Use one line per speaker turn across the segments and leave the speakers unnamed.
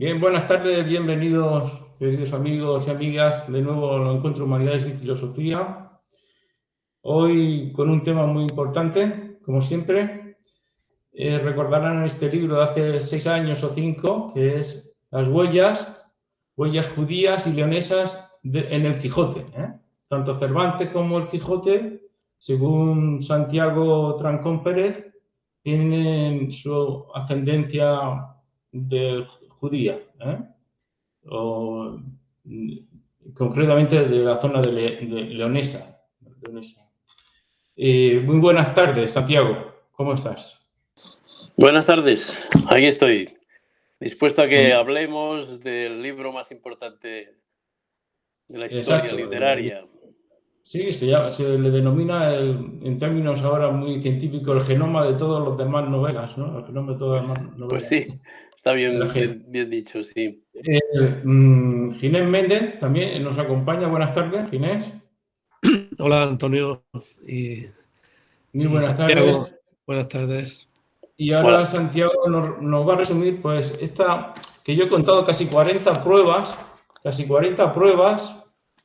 Bien, buenas tardes, bienvenidos, queridos amigos y amigas, de nuevo al Encuentro Humanidades y Filosofía. Hoy con un tema muy importante, como siempre. Recordarán este libro de hace 6 años o 5, que es Las huellas judías y leonesas en el Quijote. Tanto Cervantes como el Quijote, según Santiago Trancón Pérez, tienen su ascendencia de judía. O concretamente de la zona de Leonesa. Muy buenas tardes, Santiago. ¿Cómo estás?
Buenas tardes, aquí estoy, dispuesto a que hablemos del libro más importante de la historia
Exacto.
literaria.
Sí, se le denomina en términos ahora muy científicos el genoma de todas las demás novelas, ¿no? El genoma de todas las demás
Pues
novelas.
sí, está
La
bien dicho, sí.
Ginés Méndez también nos acompaña. Buenas tardes, Ginés.
Hola Antonio
Muy
y
buenas
Santiago,
tardes.
buenas tardes.
Y ahora
Hola.
Santiago nos va a resumir, pues, esta que yo he contado casi 40 pruebas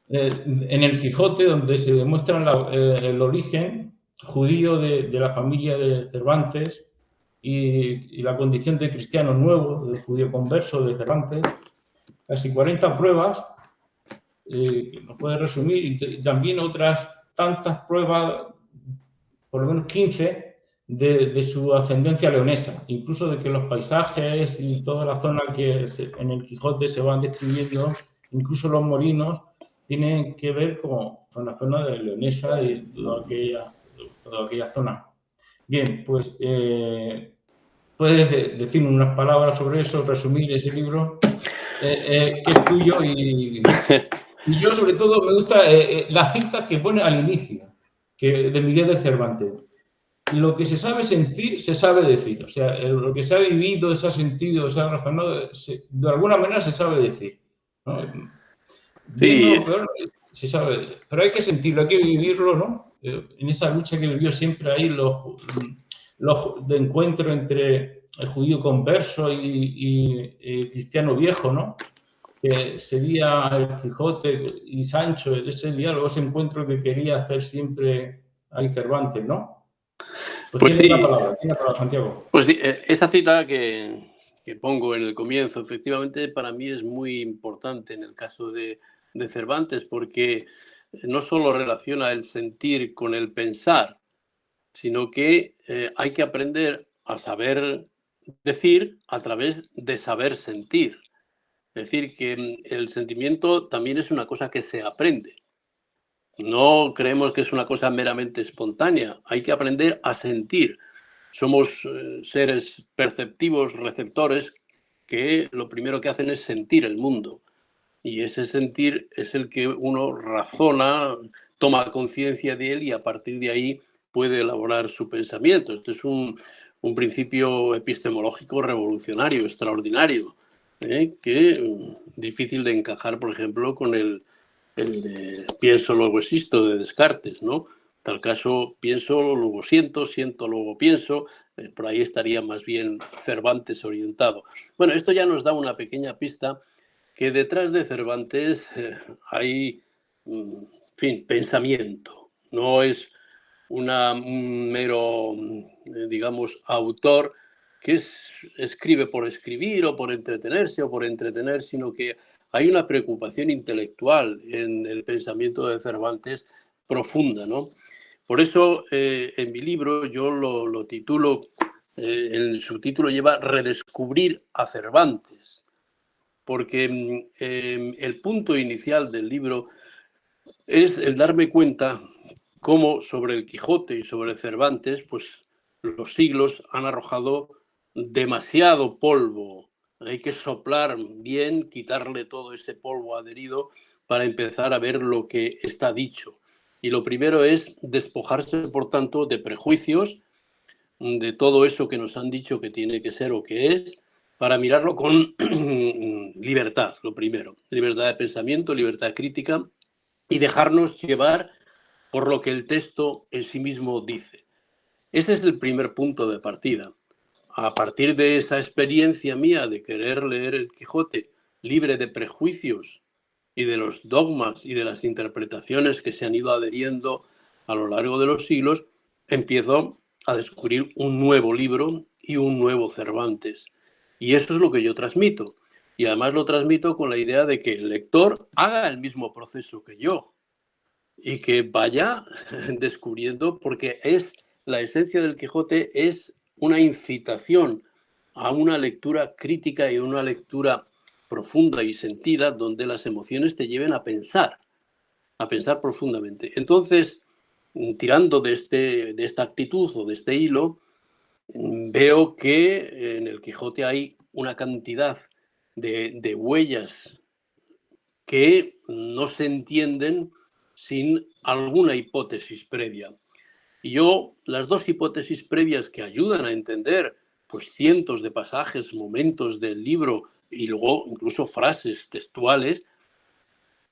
en el Quijote, donde se demuestra el origen judío de la familia de Cervantes y la condición de cristiano nuevo, de judío converso de Cervantes. Casi 40 pruebas que nos puede resumir, y también otras tantas pruebas, por lo menos 15, de su ascendencia leonesa, incluso de que los paisajes y toda la zona que en el Quijote se van describiendo, incluso los molinos, tienen que ver con la zona de leonesa y toda aquella zona. Bien, pues puedes decirme unas palabras sobre eso, resumir ese libro, que es tuyo, y yo sobre todo me gusta las citas que pone al inicio, de Miguel de Cervantes. Lo que se sabe sentir, se sabe decir. O sea, lo que se ha vivido, se ha sentido, se ha razonado, de alguna manera se sabe decir, ¿no? Bien
Sí,
o peor, se sabe. Pero hay que sentirlo, hay que vivirlo, ¿no? En esa lucha que vivió siempre ahí de encuentro entre el judío converso y cristiano viejo, ¿no? Que sería el Quijote y Sancho, ese diálogo, ese encuentro que quería hacer siempre ahí Cervantes, ¿no? Pues
pues sí,
tiene la palabra, Santiago.
pues sí, esa cita que pongo en el comienzo, efectivamente, para mí es muy importante en el caso de Cervantes, porque no solo relaciona el sentir con el pensar, sino que hay que aprender a saber decir a través de saber sentir. Es decir, que el sentimiento también es una cosa que se aprende. No creemos que es una cosa meramente espontánea. Hay que aprender a sentir. Somos seres perceptivos, receptores, que lo primero que hacen es sentir el mundo. Y ese sentir es el que uno razona, toma conciencia de él y a partir de ahí puede elaborar su pensamiento. Este es un principio epistemológico revolucionario, extraordinario, que difícil de encajar, por ejemplo, con el de pienso, luego existo de Descartes, ¿no? En tal caso, pienso, luego siento, siento, luego pienso. Por ahí estaría más bien Cervantes orientado. Bueno, esto ya nos da una pequeña pista que detrás de Cervantes hay, en fin, pensamiento. No es un mero, digamos, autor que escribe por escribir o por entretenerse o por entretener, sino que hay una preocupación intelectual en el pensamiento de Cervantes profunda, ¿no? Por eso, en mi libro yo lo titulo, el subtítulo lleva Redescubrir a Cervantes, porque el punto inicial del libro es el darme cuenta cómo sobre el Quijote y sobre Cervantes, pues los siglos han arrojado demasiado polvo. Hay que soplar bien, quitarle todo ese polvo adherido para empezar a ver lo que está dicho. Y lo primero es despojarse, por tanto, de prejuicios, de todo eso que nos han dicho que tiene que ser o que es, para mirarlo con libertad, lo primero. Libertad de pensamiento, libertad crítica y dejarnos llevar por lo que el texto en sí mismo dice. Ese es el primer punto de partida. a partir de esa experiencia mía de querer leer el Quijote libre de prejuicios y de los dogmas y de las interpretaciones que se han ido adheriendo a lo largo de los siglos, empiezo a descubrir un nuevo libro y un nuevo Cervantes. Y eso es lo que yo transmito. Y además lo transmito con la idea de que el lector haga el mismo proceso que yo y que vaya descubriendo, porque es la esencia del Quijote es una incitación a una lectura crítica y una lectura profunda y sentida, donde las emociones te lleven a pensar profundamente. Entonces, tirando de esta actitud o de este hilo, veo que en el Quijote hay una cantidad de huellas que no se entienden sin alguna hipótesis previa. Y yo, las dos hipótesis previas que ayudan a entender pues cientos de pasajes, momentos del libro y luego incluso frases textuales,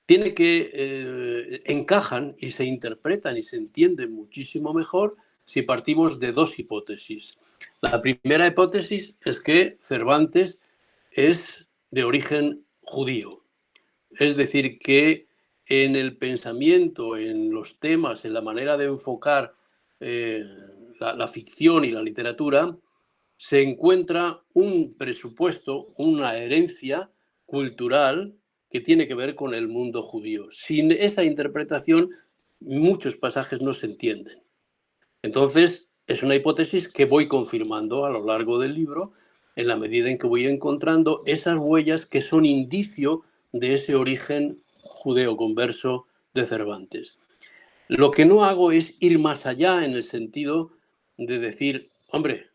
tiene que encajan y se interpretan y se entienden muchísimo mejor si partimos de dos hipótesis. La primera hipótesis es que Cervantes es de origen judío. Es decir, que en el pensamiento, en los temas, en la manera de enfocar la ficción y la literatura, se encuentra un presupuesto, una herencia cultural que tiene que ver con el mundo judío. Sin esa interpretación, muchos pasajes no se entienden. Entonces, es una hipótesis que voy confirmando a lo largo del libro en la medida en que voy encontrando esas huellas que son indicio de ese origen judeo-converso de Cervantes. Lo que no hago es ir más allá en el sentido de decir, hombre,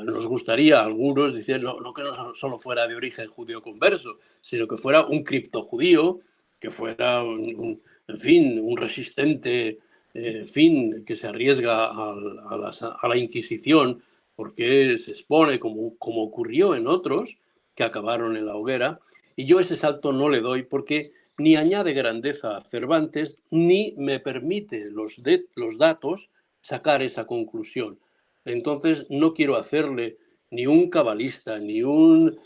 nos gustaría a algunos decir no que no solo fuera de origen judeo-converso, sino que fuera un criptojudío, que fuera, en fin, un resistente, en fin, que se arriesga a la Inquisición porque se expone, como ocurrió en otros que acabaron en la hoguera. Y yo ese salto no le doy porque ni añade grandeza a Cervantes, ni me permite los datos sacar esa conclusión. Entonces no quiero hacerle ni un cabalista, ni un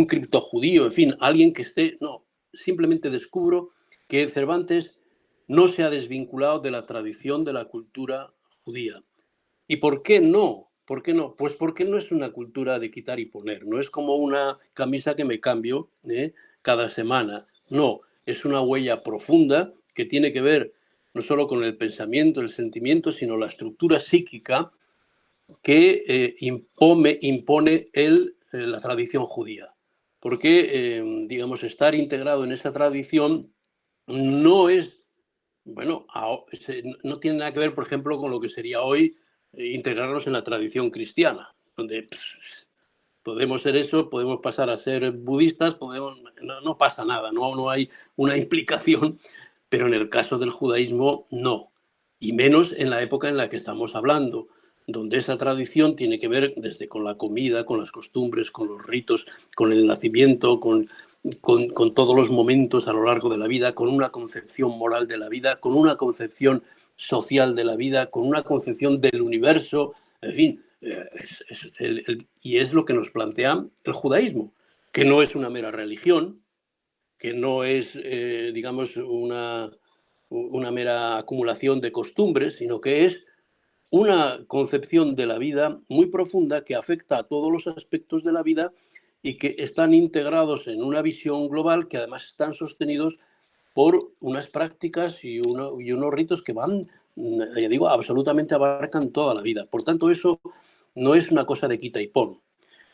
criptojudío, en fin, alguien que esté... No, simplemente descubro que Cervantes no se ha desvinculado de la tradición de la cultura judía. ¿Y por qué no? ¿Por qué no? Pues porque no es una cultura de quitar y poner, no es como una camisa que me cambio cada semana. No, es una huella profunda que tiene que ver no solo con el pensamiento, el sentimiento, sino la estructura psíquica que impone la tradición judía. Porque, digamos, estar integrado en esa tradición no es, bueno, no tiene nada que ver, por ejemplo, con lo que sería hoy integrarnos en la tradición cristiana, donde podemos ser eso, podemos pasar a ser budistas, no pasa nada, no hay una implicación, pero en el caso del judaísmo no, y menos en la época en la que estamos hablando, donde esa tradición tiene que ver desde con la comida, con las costumbres, con los ritos, con el nacimiento, con todos los momentos a lo largo de la vida, con una concepción moral de la vida, con una concepción social de la vida, con una concepción del universo, en fin, y es lo que nos plantea el judaísmo, que no es una mera religión, que no es, digamos, una mera acumulación de costumbres, sino que es una concepción de la vida muy profunda que afecta a todos los aspectos de la vida y que están integrados en una visión global que además están sostenidos por unas prácticas y unos ritos que van, ya digo, absolutamente abarcan toda la vida. Por tanto, eso no es una cosa de quita y pon.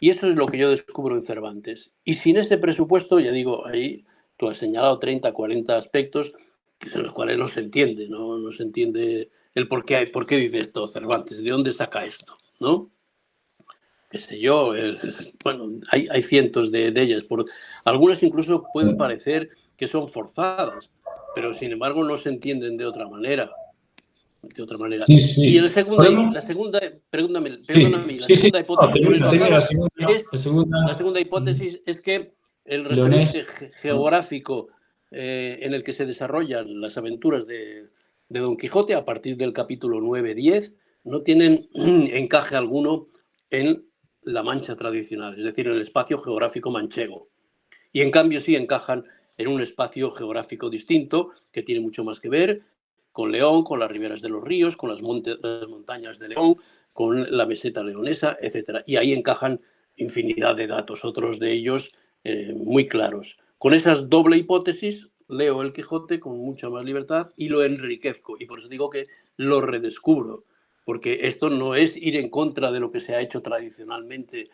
Y eso es lo que yo descubro en Cervantes. Y sin ese presupuesto, ya digo, ahí tú has señalado 30, 40 aspectos en los cuales no se entiende, no se entiende el por qué dice esto Cervantes, de dónde saca esto, ¿no? Qué sé yo, bueno, hay cientos de ellas. Algunas incluso pueden parecer que son forzadas, pero sin embargo no se entienden de otra manera.
Sí, sí.
Y la segunda hipótesis es que el referente geográfico en el que se desarrollan las aventuras de Don Quijote a partir del capítulo 9-10 no tienen encaje alguno en la Mancha tradicional, es decir, en el espacio geográfico manchego. Y en cambio sí encajan en un espacio geográfico distinto que tiene mucho más que ver con León, con las riberas de los ríos, con las montañas de León, con la meseta leonesa, etc. Y ahí encajan infinidad de datos, otros de ellos muy claros. Con esa doble hipótesis leo el Quijote con mucha más libertad y lo enriquezco. Y por eso digo que lo redescubro, porque esto no es ir en contra de lo que se ha hecho tradicionalmente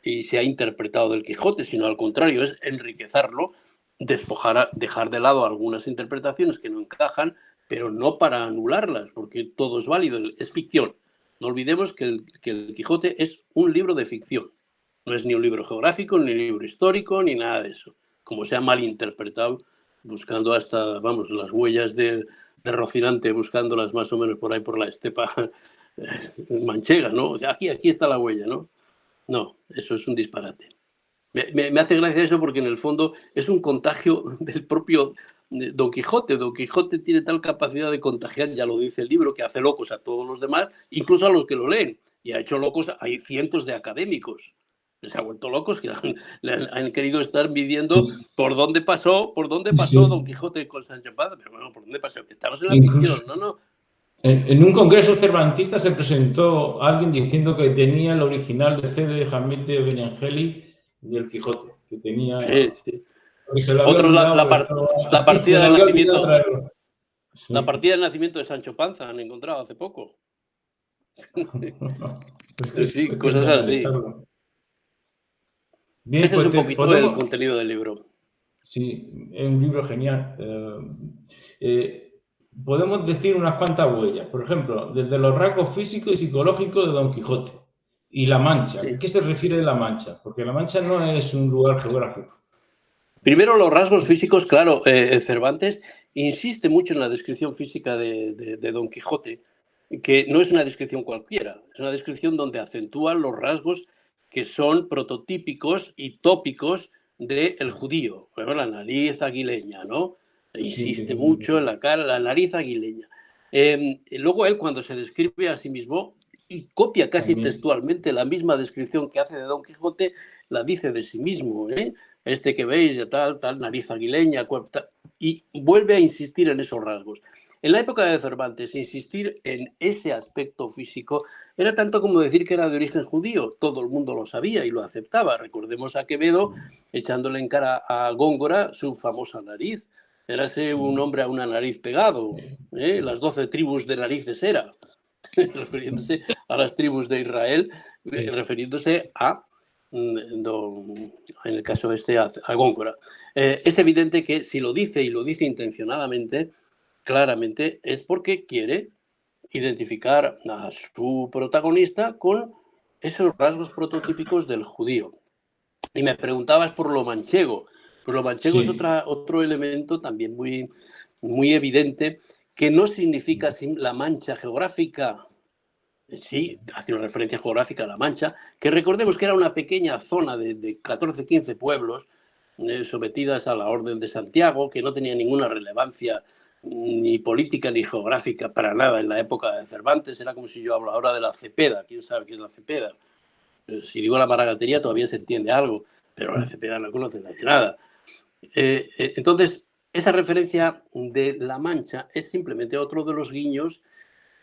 y se ha interpretado del Quijote, sino al contrario, es enriquecerlo, dejar de lado algunas interpretaciones que no encajan, pero no para anularlas, porque todo es válido, es ficción. No olvidemos que el Quijote es un libro de ficción, no es ni un libro geográfico, ni un libro histórico, ni nada de eso, como se ha malinterpretado, buscando hasta, vamos, las huellas de Rocinante, buscándolas más o menos por ahí por la estepa manchega, ¿no? O sea, aquí está la huella, ¿no? No, eso es un disparate. Me hace gracia eso porque en el fondo es un contagio del propio Don Quijote. Don Quijote tiene tal capacidad de contagiar, ya lo dice el libro, que hace locos a todos los demás, incluso a los que lo leen. Y ha hecho locos, hay cientos de académicos. Les ha vuelto locos que han querido estar midiendo por dónde pasó
Sí.
Don Quijote con Sancho Panza. Pero bueno, ¿por dónde pasó? Estamos en la
Incluso
ficción, no.
en un congreso cervantista se presentó alguien diciendo que tenía el original de CD de Jamete Benengeli del Quijote, que tenía,
Sí.
que se lo había
Otros
olvidado,
la
se
partida
le
del
había olvidado
nacimiento.
traerlo. Sí.
La partida del nacimiento de Sancho Panza han encontrado hace poco. Sí,
Cuestión
cosas
de
así.
analizarlo. Bien,
Ese es
pues
un poquito el
podemos.
contenido del libro.
Sí, es un libro genial. Podemos decir unas cuantas huellas. Por ejemplo, desde los rasgos físicos y psicológicos de Don Quijote y La Mancha.
Sí.
¿A qué se refiere La Mancha? Porque La Mancha no es un lugar geográfico.
Primero, los rasgos físicos, claro. Cervantes insiste mucho en la descripción física de Don Quijote, que no es una descripción cualquiera, es una descripción donde acentúa los rasgos que son prototípicos y tópicos del judío. Por ejemplo, la nariz aguileña, ¿no?
Sí,
Insiste mucho en la cara, la nariz aguileña. Luego él, cuando se describe a sí mismo, y copia casi
también.
textualmente la misma descripción que hace de Don Quijote, la dice de sí mismo, Este que veis, tal, nariz aguileña, y vuelve a insistir en esos rasgos. En la época de Cervantes, insistir en ese aspecto físico era tanto como decir que era de origen judío. Todo el mundo lo sabía y lo aceptaba. Recordemos a Quevedo echándole en cara a Góngora su famosa nariz. Érase un hombre a una nariz pegado. Las 12 tribus de narices era, refiriéndose a las tribus de Israel, refiriéndose a, en el caso este, a Góngora. Es evidente que si lo dice, y lo dice intencionadamente, claramente, es porque quiere identificar a su protagonista con esos rasgos prototípicos del judío. Y me preguntabas por lo manchego. Pues lo manchego es
Sí.
otro elemento también muy evidente, que no significa la mancha geográfica. Sí, hace una referencia geográfica a La Mancha, que recordemos que era una pequeña zona de 14, 15 pueblos sometidas a la Orden de Santiago, que no tenía ninguna relevancia ni política ni geográfica para nada en la época de Cervantes. Era como si yo hablo ahora de la Cepeda. ¿Quién sabe qué es la Cepeda? Si digo la Maragatería todavía se entiende algo, pero la Cepeda no conoce nada. Entonces, esa referencia de La Mancha es simplemente otro de los guiños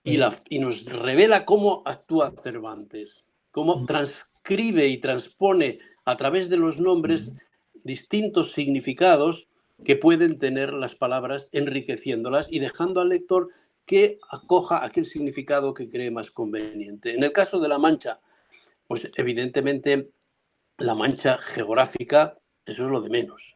y nos revela cómo actúa Cervantes, cómo transcribe y transpone a través de los nombres distintos significados que pueden tener las palabras, enriqueciéndolas y dejando al lector que acoja aquel significado que cree más conveniente. En el caso de La Mancha, pues evidentemente la mancha geográfica, eso es lo de menos.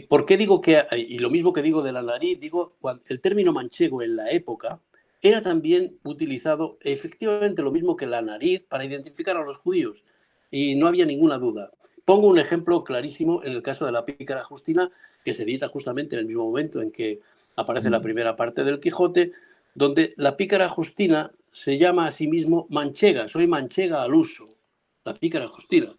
¿Por qué digo que, y lo mismo que digo de la nariz, digo, el término manchego en la época era también utilizado efectivamente lo mismo que la nariz para identificar a los judíos, y no había ninguna duda. Pongo un ejemplo clarísimo en el caso de la Pícara Justina, que se edita justamente en el mismo momento en que aparece la primera parte del Quijote, donde la Pícara Justina se llama a sí mismo manchega, soy manchega al uso, la Pícara Justina,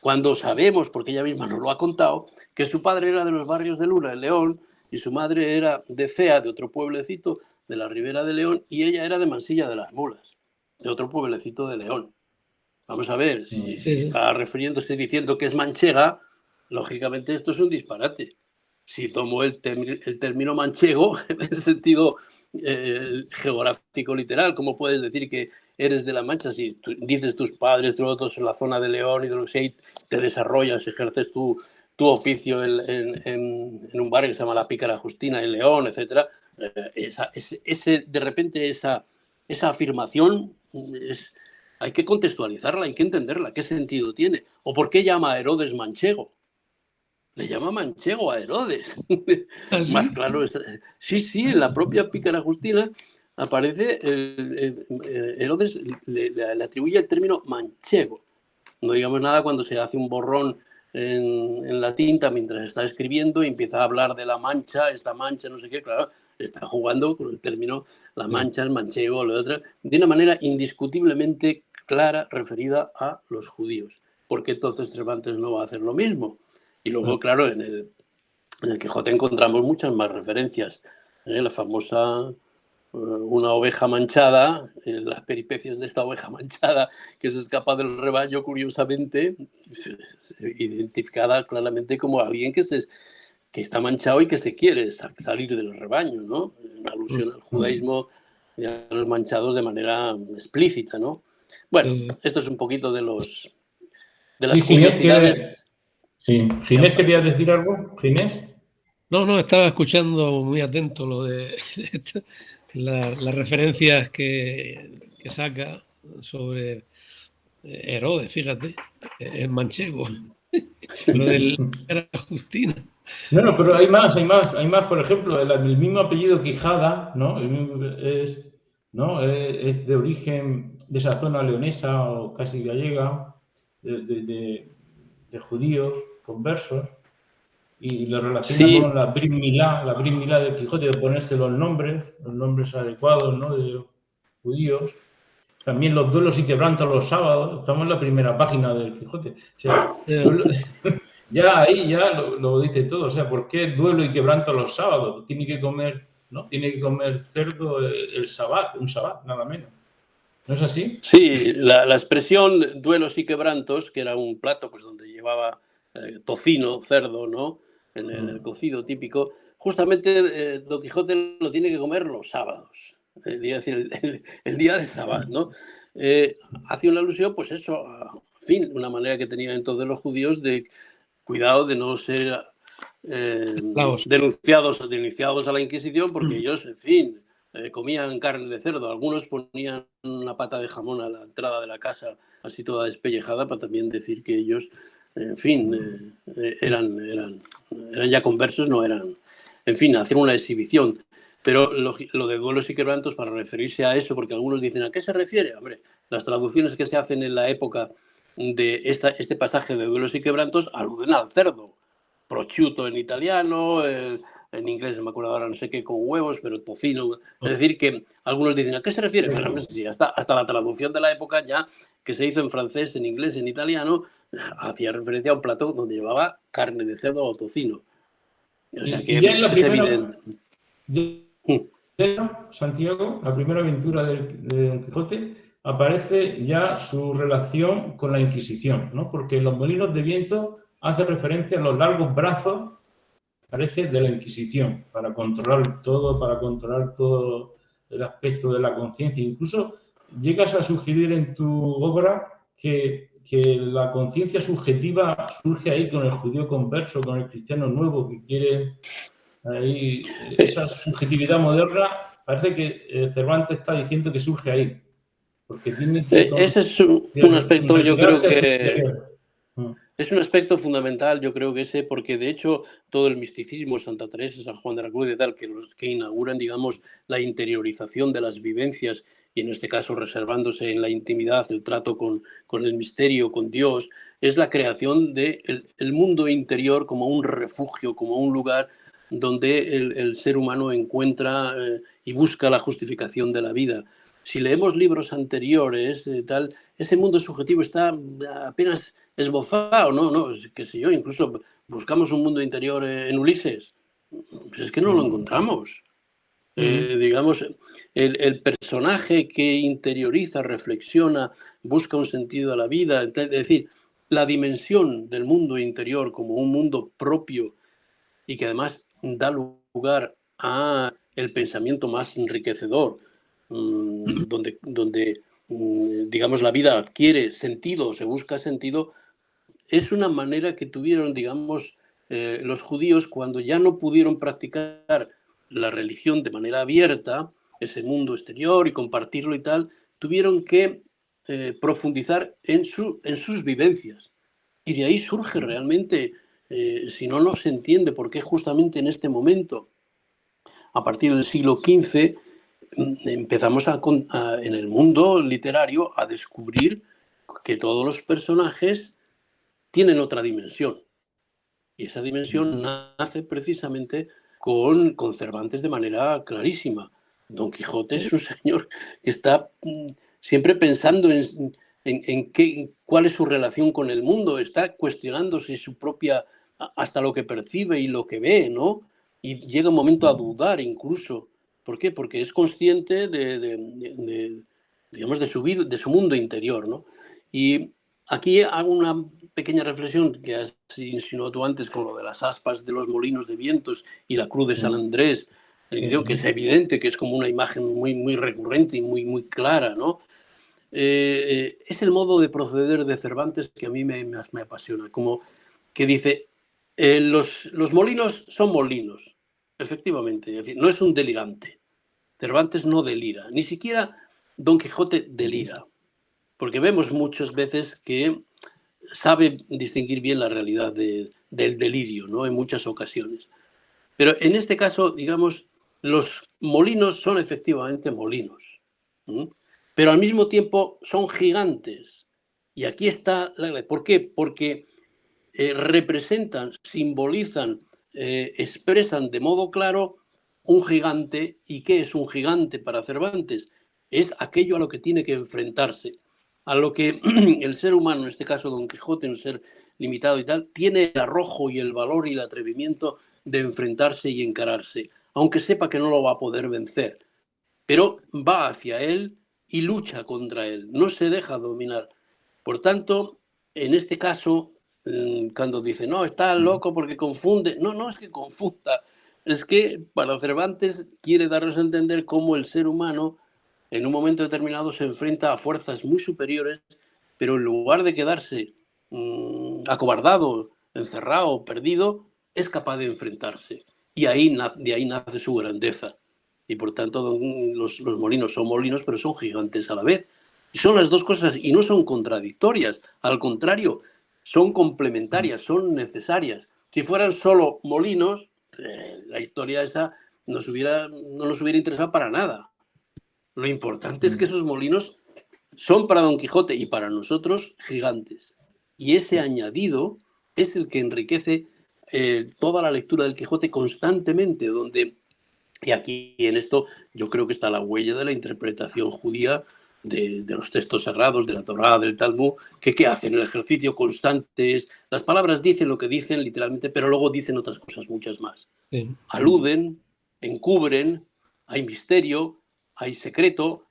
cuando sabemos, porque ella misma nos lo ha contado, que su padre era de los barrios de Luna, en León, y su madre era de Cea, de otro pueblecito de la Ribera de León, y ella era de Mansilla de las Mulas, de otro pueblecito de León. Vamos a ver, si está refiriéndose diciendo que es manchega, lógicamente esto es un disparate. Si tomo el término manchego en el sentido geográfico literal, ¿cómo puedes decir que eres de La Mancha si dices tus padres, todos en la zona de León y de los seis, te desarrollas, ejerces tu oficio en un barrio que se llama La Pícara Justina en León, etcétera? De repente esa afirmación hay que contextualizarla, hay que entenderla, qué sentido tiene. ¿O por qué llama a Herodes manchego? Le llama manchego a Herodes.
¿Ah, sí?
Más claro, sí, en la propia Pícara Justina aparece, Herodes le atribuye el término manchego. No digamos nada cuando se hace un borrón en la tinta mientras está escribiendo y empieza a hablar de la mancha, esta mancha, no sé qué, claro, está jugando con el término la mancha, el manchego, lo otro, de una manera indiscutiblemente clara referida a los judíos. Porque entonces Cervantes no va a hacer lo mismo. Y luego, claro, en el Quijote encontramos muchas más referencias. La famosa una oveja manchada, las peripecias de esta oveja manchada que se escapa del rebaño, curiosamente, identificada claramente como alguien que está manchado y que se quiere salir del rebaño, ¿no? Una alusión al judaísmo y a los manchados de manera explícita, ¿no? Bueno, esto es un poquito de las curiosidades.
Ginés, ¿querías decir algo? ¿Ginés?
No, estaba escuchando muy atento lo de las referencias que saca sobre Herodes, fíjate, el manchego, lo del Justina.
No, pero hay más, por ejemplo, el mismo apellido Quijada, ¿no? ¿no? Es de origen de esa zona leonesa o casi gallega, de judíos conversos, y lo relaciona con la Brit Milá del Quijote, de ponerse los nombres adecuados, ¿no? De judíos. También los duelos y quebrantos los sábados, estamos en la primera página del Quijote. O sea, ya ahí lo dice todo. O sea, ¿por qué duelo y quebranto los sábados? Tiene que comer, ¿no? Tiene que comer cerdo el sabbat, un sabbat, nada menos. ¿No es así?
Sí, la expresión duelos y quebrantos, que era un plato pues donde llevaba tocino, cerdo, ¿no? En el cocido típico, justamente Don Quijote lo tiene que comer los sábados, el día de sábado, ¿no? Hace una alusión, pues eso, en fin, una manera que tenían entonces los judíos de cuidado de no ser denunciados a la Inquisición, porque ellos, en fin, comían carne de cerdo. Algunos ponían una pata de jamón a la entrada de la casa, así toda despellejada, para también decir que ellos, en fin, eran ya conversos, no eran, en fin, hacer una exhibición. Pero lo de duelos y quebrantos, para referirse a eso, porque algunos dicen, ¿a qué se refiere? Hombre, las traducciones que se hacen en la época de este pasaje de duelos y quebrantos aluden al cerdo. Prosciutto en italiano, en inglés no me acuerdo ahora, no sé qué, con huevos, pero tocino. Es decir, que algunos dicen, ¿a qué se refiere? Bueno, sí, hasta la traducción de la época ya, que se hizo en francés, en inglés, en italiano, hacía referencia a un plato donde llevaba carne de cerdo o tocino. O sea que
ya en la
es evidente.
Santiago, la primera aventura de Don Quijote, aparece ya su relación con la Inquisición, ¿no? Porque Los Molinos de Viento hace referencia a los largos brazos, parece, de la Inquisición, para controlar todo el aspecto de la conciencia. Incluso llegas a sugerir en tu obra que la conciencia subjetiva surge ahí con el judío converso, con el cristiano nuevo que quiere ahí, esa subjetividad moderna. Parece que Cervantes está diciendo que surge ahí, porque tiene que
ese es un aspecto, yo creo que es un aspecto fundamental, yo creo que porque de hecho todo el misticismo, Santa Teresa, San Juan de la Cruz y tal, que inauguran, digamos, la interiorización de las vivencias, y en este caso reservándose en la intimidad el trato con el misterio, con Dios, es la creación del mundo interior como un refugio, como un lugar donde el ser humano encuentra y busca la justificación de la vida. Si leemos libros anteriores, ese mundo subjetivo está apenas esbozado, no, qué sé yo, incluso buscamos un mundo interior en Ulises, pues es que no lo encontramos. Digamos, el personaje que interioriza, reflexiona, busca un sentido a la vida, es decir, la dimensión del mundo interior como un mundo propio y que además da lugar a el pensamiento más enriquecedor, donde digamos, la vida adquiere sentido, se busca sentido, es una manera que tuvieron, digamos, los judíos cuando ya no pudieron practicar la religión de manera abierta, ese mundo exterior y compartirlo y tal, tuvieron que profundizar en sus vivencias. Y de ahí surge realmente, si no, no se entiende por qué justamente en este momento, a partir del siglo XV, empezamos en el mundo literario a descubrir que todos los personajes tienen otra dimensión. Y esa dimensión nace precisamente con Cervantes de manera clarísima. Don Quijote es un señor que está siempre pensando cuál es su relación con el mundo, está cuestionándose su propia, hasta lo que percibe y lo que ve, ¿no? Y llega un momento a dudar incluso. ¿Por qué? Porque es consciente digamos, de su mundo interior, ¿no? Y aquí hago una pequeña reflexión que has insinuado tú antes con lo de las aspas de los molinos de vientos y la cruz de San Andrés, que es evidente, que es como una imagen muy, muy recurrente y muy, muy clara, ¿no? Es el modo de proceder de Cervantes que a mí me apasiona, como que dice, los molinos son molinos, efectivamente, es decir, no es un delirante. Cervantes no delira, ni siquiera Don Quijote delira, porque vemos muchas veces que sabe distinguir bien la realidad del delirio, ¿no? En muchas ocasiones. Pero en este caso, digamos, los molinos son efectivamente molinos, ¿sí? Pero al mismo tiempo son gigantes. Y aquí está la... ¿Por qué? Porque representan, simbolizan, expresan de modo claro un gigante. ¿Y qué es un gigante para Cervantes? Es aquello a lo que tiene que enfrentarse, a lo que el ser humano, en este caso Don Quijote, un ser limitado y tal, tiene el arrojo y el valor y el atrevimiento de enfrentarse y encararse, aunque sepa que no lo va a poder vencer, pero va hacia él y lucha contra él, no se deja dominar. Por tanto, en este caso, cuando dice, no, está loco porque confunde, no, no es que confunda, es que para Cervantes quiere darnos a entender cómo el ser humano en un momento determinado se enfrenta a fuerzas muy superiores, pero en lugar de quedarse acobardado, encerrado, perdido, es capaz de enfrentarse. Y de ahí nace su grandeza. Y por tanto, los molinos son molinos, pero son gigantes a la vez. Y son las dos cosas, y no son contradictorias. Al contrario, son complementarias, son necesarias. Si fueran solo molinos, la historia esa no nos hubiera interesado para nada. Lo importante es que esos molinos son para Don Quijote y para nosotros gigantes. Y ese añadido es el que enriquece toda la lectura del Quijote constantemente, y aquí en esto yo creo que está la huella de la interpretación judía de los textos sagrados, de la Torá, del Talmud, que ¿qué hacen? El ejercicio constante es, las palabras dicen lo que dicen literalmente, pero luego dicen otras cosas, muchas más. Sí. Aluden, encubren, hay misterio, hay secreto,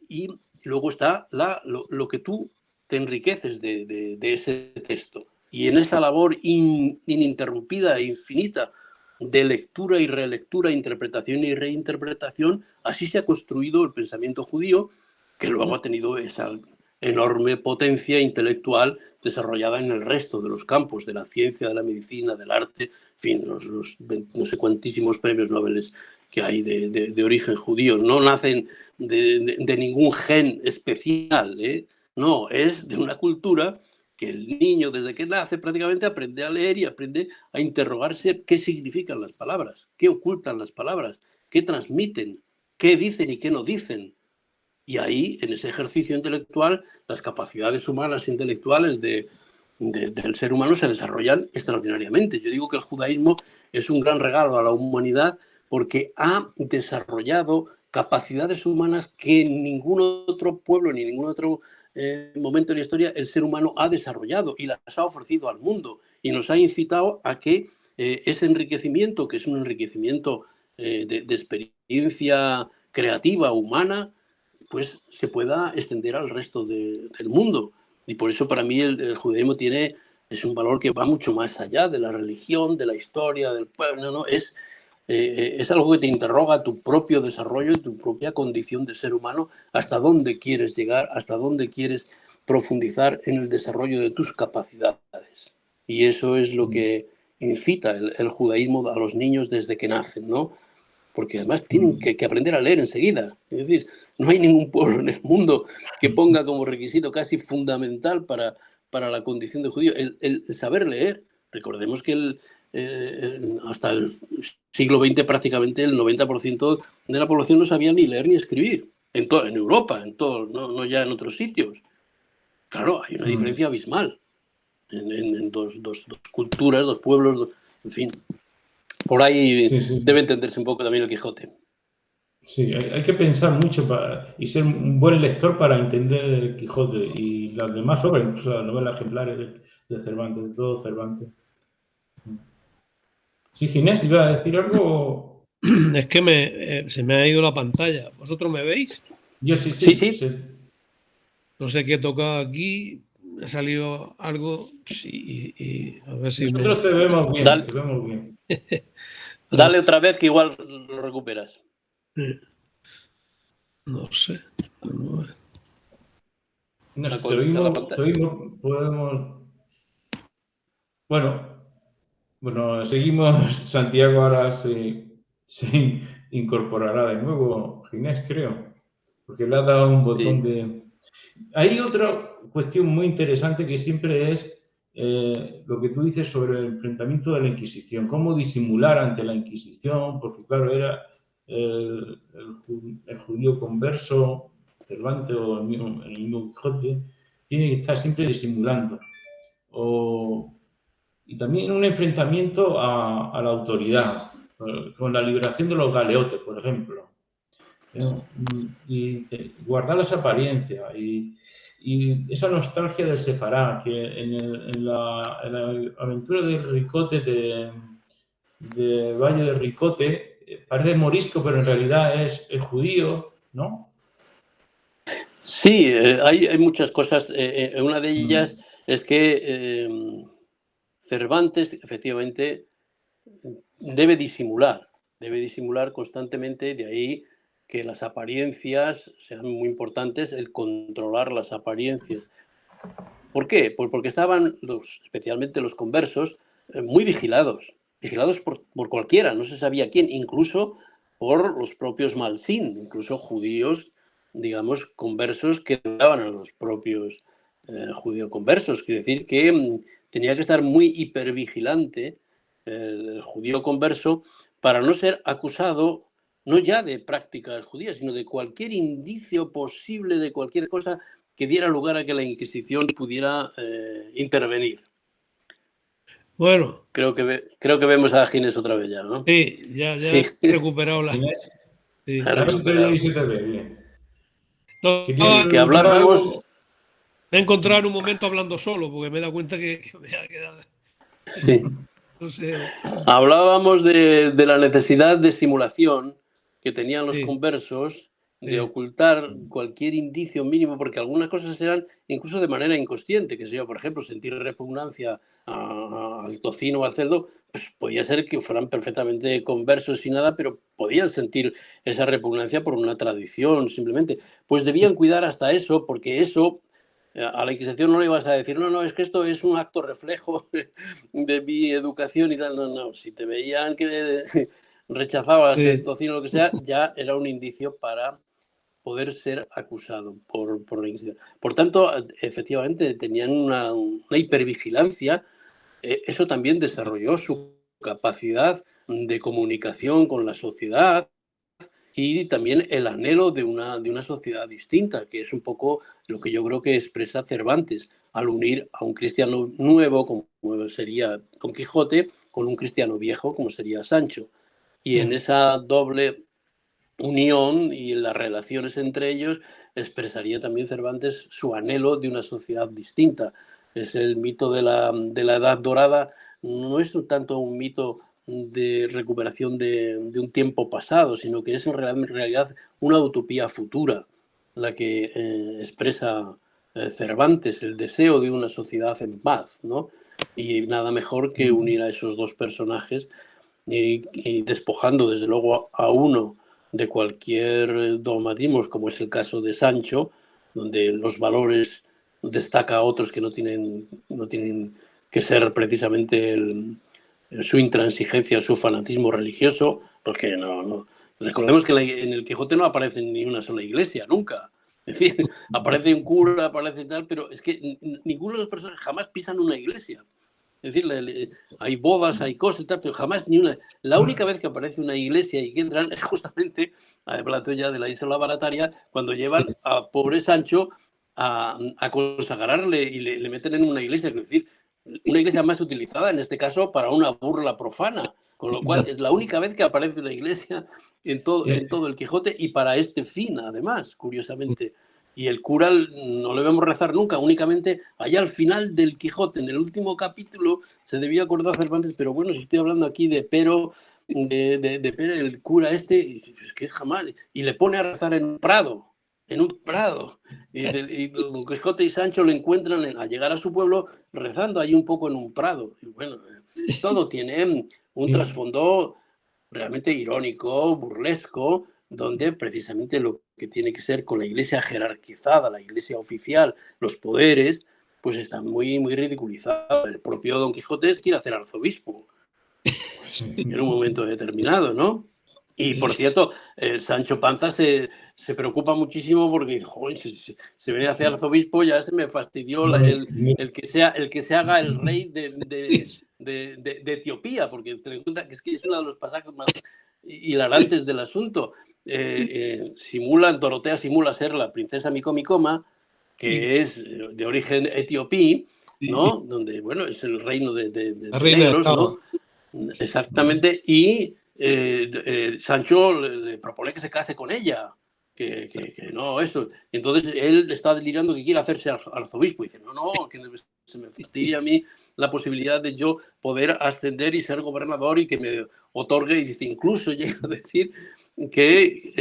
y luego está lo que tú te enriqueces de ese texto. Y en esa labor ininterrumpida e infinita de lectura y relectura, interpretación y reinterpretación, así se ha construido el pensamiento judío, que luego ha tenido esa enorme potencia intelectual desarrollada en el resto de los campos, de la ciencia, de la medicina, del arte, en fin, los no sé cuantísimos premios Nobel que hay de origen judío. No nacen de ningún gen especial, ¿eh? No, es de una cultura que el niño desde que nace prácticamente aprende a leer y aprende a interrogarse qué significan las palabras, qué ocultan las palabras, qué transmiten, qué dicen y qué no dicen. Y ahí, en ese ejercicio intelectual, las capacidades humanas intelectuales del ser humano se desarrollan extraordinariamente. Yo digo que el judaísmo es un gran regalo a la humanidad porque ha desarrollado capacidades humanas que en ningún otro pueblo ni ningún otro momento de la historia el ser humano ha desarrollado y las ha ofrecido al mundo y nos ha incitado a que ese enriquecimiento, que es un enriquecimiento de experiencia creativa, humana, pues se pueda extender al resto del mundo. Y por eso para mí el judaísmo es un valor que va mucho más allá de la religión, de la historia, del pueblo, ¿no? Es algo que te interroga tu propio desarrollo y tu propia condición de ser humano, hasta dónde quieres llegar, hasta dónde quieres profundizar en el desarrollo de tus capacidades. Y eso es lo que incita el judaísmo a los niños desde que nacen, ¿no? Porque además tienen que aprender a leer enseguida. Es decir, no hay ningún pueblo en el mundo que ponga como requisito casi fundamental para la condición de judío el saber leer. Recordemos que hasta el siglo XX prácticamente el 90% de la población no sabía ni leer ni escribir. En Europa, no ya en otros sitios. Claro, hay una diferencia abismal en dos culturas, dos pueblos, en fin. Por ahí debe entenderse un poco también el Quijote.
Sí, hay que pensar mucho y ser un buen lector para entender el Quijote y las demás obras, incluso las novelas ejemplares de Cervantes, de todo Cervantes. Sí, Ginés, ¿iba a decir algo?
Es que se me ha ido la pantalla. ¿Vosotros me veis?
Yo sí.
No sé qué he tocado aquí. Me ha salido algo. Sí, y a ver si
nosotros te vemos bien.
Dale,
te vemos bien.
Dale otra vez que igual lo recuperas.
No sé.
No, si te oímos, podemos... Bueno, seguimos. Santiago ahora se incorporará de nuevo, Ginés, creo, porque le ha dado un botón de... Hay otra cuestión muy interesante que siempre es lo que tú dices sobre el enfrentamiento de la Inquisición, cómo disimular ante la Inquisición, porque claro, era el judío converso, Cervantes o el mismo Quijote, tiene que estar siempre disimulando. Y también un enfrentamiento a la autoridad, con la liberación de los galeotes, por ejemplo. Y guardar las apariencias y esa nostalgia del Sefará, que en la aventura de Ricote, de Valle de Ricote, parece morisco, pero en realidad es judío, ¿no?
Sí, hay muchas cosas. Una de ellas es que Cervantes, efectivamente, debe disimular constantemente, de ahí que las apariencias sean muy importantes, el controlar las apariencias. ¿Por qué? Pues porque estaban, especialmente los conversos, muy vigilados por cualquiera, no se sabía quién, incluso por los propios Malsín, incluso judíos, digamos, conversos que daban a los propios judíos conversos. Quiere decir que tenía que estar muy hipervigilante el judío converso para no ser acusado no ya de prácticas judías, sino de cualquier indicio posible de cualquier cosa que diera lugar a que la Inquisición pudiera intervenir.
Bueno.
Creo que vemos a Ginés otra vez ya, ¿no?
Sí, ya he recuperado la...
Sí. Ahora se te oye y se te ve bien.
No,
que hablábamos...
Me he encontrado en un momento hablando solo, porque me he dado cuenta que me ha quedado...
Sí.
No sé.
Hablábamos de la necesidad de simulación que tenían los conversos, de ocultar cualquier indicio mínimo, porque algunas cosas eran incluso de manera inconsciente, que sea, por ejemplo, sentir repugnancia al tocino o al cerdo, pues podía ser que fueran perfectamente conversos y nada, pero podían sentir esa repugnancia por una tradición, simplemente. Pues debían cuidar hasta eso, porque eso a la Inquisición no le ibas a decir, no, es que esto es un acto reflejo de mi educación y tal. No, si te veían que rechazabas el tocino o lo que sea, ya era un indicio para poder ser acusado por la Inquisición. Por tanto, efectivamente, tenían una hipervigilancia. Eso también desarrolló su capacidad de comunicación con la sociedad y también el anhelo de una sociedad distinta, que es un poco lo que yo creo que expresa Cervantes, al unir a un cristiano nuevo, como sería Don Quijote, con un cristiano viejo, como sería Sancho. Y en esa doble unión y en las relaciones entre ellos expresaría también Cervantes su anhelo de una sociedad distinta. Es el mito de la Edad Dorada, no es tanto un mito de recuperación de un tiempo pasado, sino que es en realidad una utopía futura la que expresa Cervantes, el deseo de una sociedad en paz, ¿no? Y nada mejor que unir a esos dos personajes y despojando desde luego a uno de cualquier dogmatismo, como es el caso de Sancho, donde los valores destaca a otros que no tienen que ser precisamente su intransigencia, su fanatismo religioso, porque no. Recordemos que en el Quijote no aparece ni una sola iglesia, nunca. Es decir, aparece un cura, aparece tal, pero es que ninguno de los personajes jamás pisan una iglesia. Es decir, hay bodas, hay cosas y tal, pero jamás ni una. La única vez que aparece una iglesia y que entran es justamente a plato ya de la Isla Barataria, cuando llevan a pobre Sancho a consagrarle y le meten en una iglesia. Es decir, una iglesia más utilizada en este caso para una burla profana. Con lo cual es la única vez que aparece una iglesia en todo el Quijote y para este fin, además, curiosamente. Y el cura no le vemos rezar nunca, únicamente allá al final del Quijote, en el último capítulo, se debía acordar Cervantes, pero bueno, si estoy hablando aquí de Pero, de Pero, el cura este, es que es jamás, y le pone a rezar en un prado. Y Don Quijote y Sancho lo encuentran al llegar a su pueblo rezando allí un poco en un prado. Y bueno, todo tiene un trasfondo realmente irónico, burlesco, donde precisamente lo que tiene que ser con la iglesia jerarquizada, la iglesia oficial, los poderes, pues están muy, muy ridiculizados. El propio Don Quijote quiere hacer arzobispo en un momento determinado, ¿no? Y por cierto, Sancho Panza se preocupa muchísimo porque joder, se viene a hacer arzobispo, ya se me fastidió el que se haga el rey de Etiopía, porque te cuenta que es uno de los pasajes más hilarantes del asunto. Dorotea simula ser la princesa Micomicoma, que es de origen etiopí, ¿no? Donde, bueno, es el reino de negros, ¿no? Exactamente, y Sancho le propone que se case con ella, que no, eso. Entonces él está delirando que quiere hacerse arzobispo. Y dice, no, que se me fastidia a mí la posibilidad de yo poder ascender y ser gobernador y que me otorgue. Y dice, incluso llega a decir que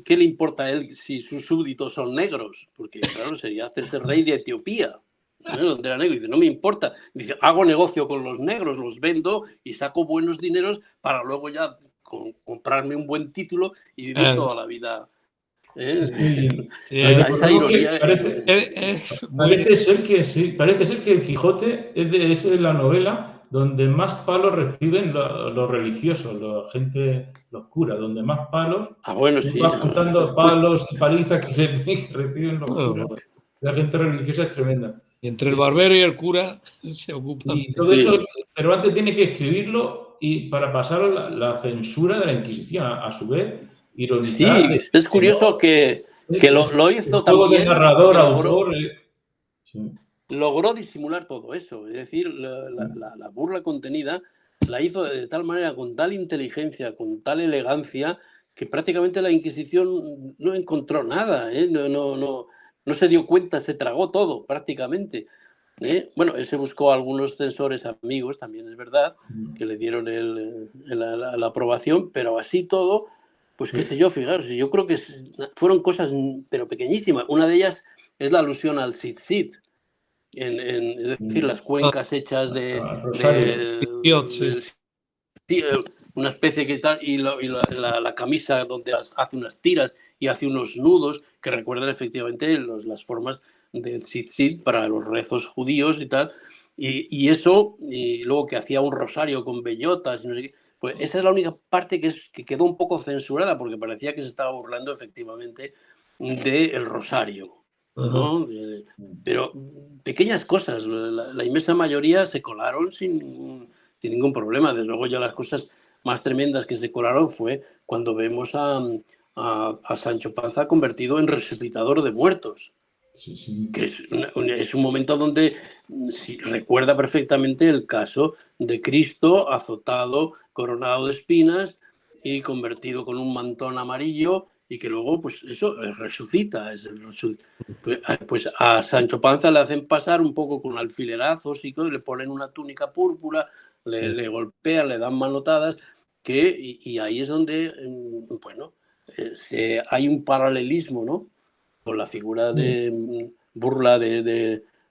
¿qué le importa a él si sus súbditos son negros? Porque claro, sería hacerse rey de Etiopía. Donde era negro, dice, no me importa, dice, hago negocio con los negros, los vendo y saco buenos dineros para luego ya comprarme un buen título y vivir toda la vida. Esa ironía.
Parece ser que el Quijote es la novela donde más palos reciben los religiosos, los curas, donde más palos.
Bueno, sí.
Vas contando palos y palizas que reciben los curas. La gente religiosa es tremenda.
Y entre el barbero y el cura se ocupan.
Y todo eso Cervantes tiene que escribirlo y para pasar la censura de la Inquisición, a su vez, ironizar.
Sí, es curioso que lo hizo también.
De narrador, autor.
Logró disimular todo eso. Es decir, la burla contenida la hizo de tal manera, con tal inteligencia, con tal elegancia, que prácticamente la Inquisición no encontró nada. No se dio cuenta, se tragó todo prácticamente. Bueno, él se buscó a algunos censores amigos, también es verdad, que le dieron la aprobación, pero así todo, pues qué sé yo, fijaros, yo creo que fueron cosas, pero pequeñísimas. Una de ellas es la alusión al Cid, es decir, las cuencas hechas de una especie que tal, y la camisa donde hace unas tiras y hace unos nudos que recuerdan efectivamente las formas del Cid para los rezos judíos y tal, y eso, y luego que hacía un rosario con bellotas, y no sé qué, pues esa es la única parte que quedó un poco censurada, porque parecía que se estaba burlando efectivamente del rosario, ¿no? Pero pequeñas cosas, la inmensa mayoría se colaron sin ningún problema. Desde luego ya las cosas más tremendas que se colaron fue cuando vemos a Sancho Panza convertido en resucitador de muertos. Sí. Que es un momento donde recuerda perfectamente el caso de Cristo azotado, coronado de espinas y convertido con un mantón amarillo y que luego, pues eso, resucita. Pues a Sancho Panza le hacen pasar un poco con alfilerazos y le ponen una túnica púrpura, le golpean, le dan manotadas, y ahí es donde, bueno, hay un paralelismo, ¿no?, con la figura de burla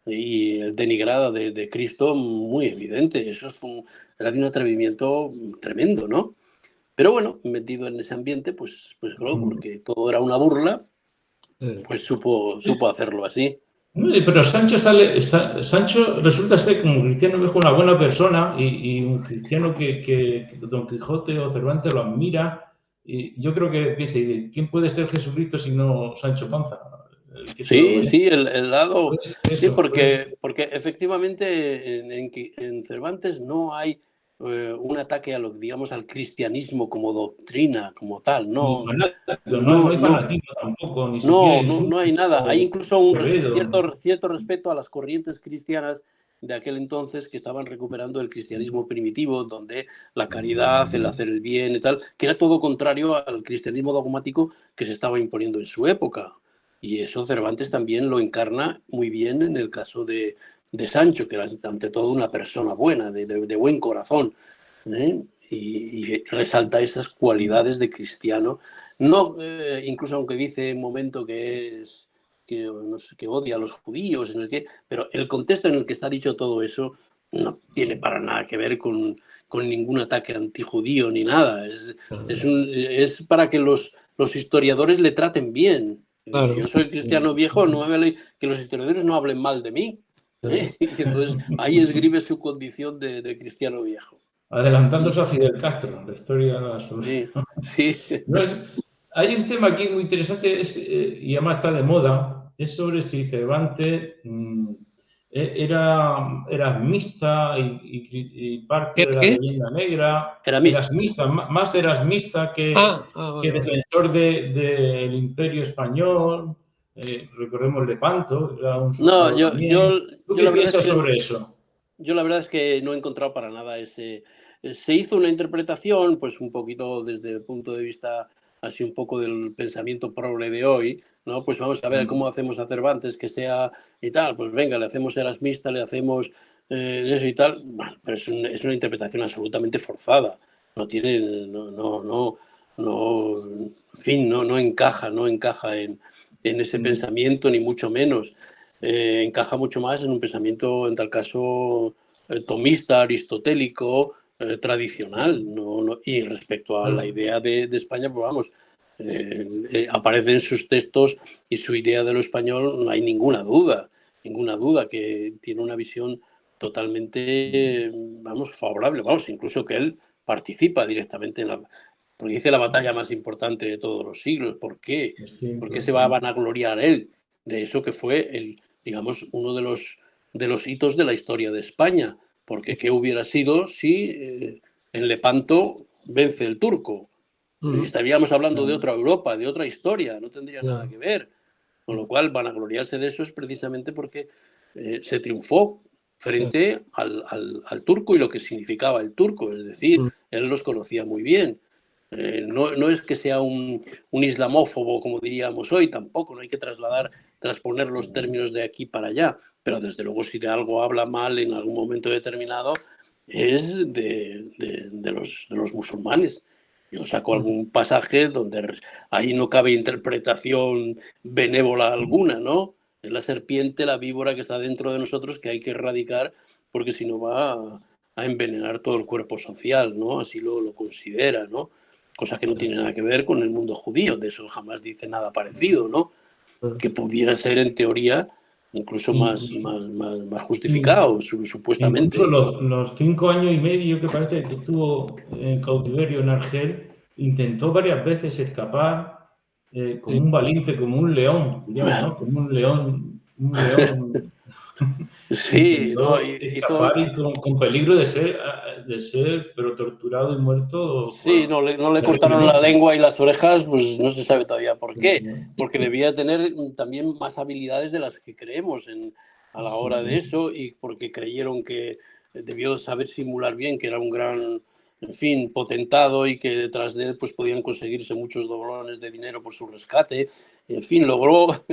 y denigrada de Cristo muy evidente. Eso era de un atrevimiento tremendo, ¿no? Pero bueno, metido en ese ambiente, pues claro, porque todo era una burla, pues supo hacerlo así.
Pero Sancho resulta ser como cristiano viejo una buena persona y un cristiano que Don Quijote o Cervantes lo admira. Y yo creo que piensa, ¿quién puede ser Jesucristo si no Sancho Panza?
Sí, el lado... Sí,
Eso,
porque efectivamente en Cervantes no hay un ataque digamos, al cristianismo como doctrina, como tal.
No hay fanatismo tampoco, ni siquiera
No hay nada. Hay incluso
Quevedo.
cierto respeto a las corrientes cristianas de aquel entonces que estaban recuperando el cristianismo primitivo, donde la caridad, el hacer el bien y tal, que era todo contrario al cristianismo dogmático que se estaba imponiendo en su época. Y eso Cervantes también lo encarna muy bien en el caso de Sancho, que era ante todo una persona buena, de buen corazón, ¿eh? Y resalta esas cualidades de cristiano. No, incluso aunque dice en un momento que no sé, que odia a los judíos, pero el contexto en el que está dicho todo eso no tiene para nada que ver con ningún ataque antijudío ni nada. Es para que los historiadores le traten bien.
Claro.
Yo soy cristiano viejo, no me que los historiadores no hablen mal de mí. Y entonces ahí escribe su condición de cristiano viejo.
Adelantándose a Fidel Castro, la historia de la solución.
Sí.
No, hay un tema aquí muy interesante, y además está de moda, es sobre si Cervantes era mixta y parte de la
¿Qué?
leyenda negra.
Era
Más erasmista que
Vale.
defensor del Imperio Español. Recordemos Lepanto, era un
No,
soldado también. ¿Tú qué
la verdad es
piensas
que
sobre eso?
yo la verdad es que no he encontrado para nada ese... Se hizo una interpretación, pues un poquito desde el punto de vista así un poco del pensamiento progre de hoy, ¿no? Pues vamos a ver cómo hacemos a Cervantes que sea y tal, pues venga, le hacemos erasmista, le hacemos eso y tal, bueno, pero es una interpretación absolutamente forzada, no tiene, en fin, no encaja en ese pensamiento, ni mucho menos. Encaja mucho más en un pensamiento, en tal caso, tomista, aristotélico, tradicional. Y respecto a la idea de España, pues vamos, aparece en sus textos y su idea de lo español, no hay ninguna duda que tiene una visión totalmente, vamos, favorable, vamos, incluso que él participa directamente porque dice la batalla más importante de todos los siglos. ¿Por qué? ¿Por qué se va a vanagloriar él de eso que fue digamos, uno de los hitos de la historia de España? Porque ¿qué hubiera sido si en Lepanto vence el turco? Estaríamos hablando de otra Europa, de otra historia, no tendría nada que ver. Con lo cual, vanagloriarse de eso es precisamente porque se triunfó frente al turco y lo que significaba el turco. Es decir, él los conocía muy bien. No es que sea un islamófobo, como diríamos hoy, tampoco, no hay que transponer los términos de aquí para allá, pero desde luego si de algo habla mal en algún momento determinado es de los musulmanes. Yo saco algún pasaje donde ahí no cabe interpretación benévola alguna, ¿no? Es la serpiente, la víbora que está dentro de nosotros que hay que erradicar porque si no va a envenenar todo el cuerpo social, ¿no? Así lo considera, ¿no? Cosa que no tiene nada que ver con el mundo judío, de eso jamás dice nada parecido, ¿no? Que pudiera ser en teoría incluso más justificado, supuestamente.
Incluso los 5 años y medio que parece que estuvo en cautiverio en Argel, intentó varias veces escapar como un valiente, como un león, digamos, ¿no? Como un león.
Sí, no,
Intentó escapar y con peligro de ser pero torturado y muerto.
Sí, no le cortaron la lengua y las orejas, pues no se sabe todavía por qué, porque debía tener también más habilidades de las que creemos a la hora de eso, y porque creyeron que debió saber simular bien que era un gran en fin, potentado y que detrás de él pues podían conseguirse muchos doblones de dinero por su rescate. En fin, logró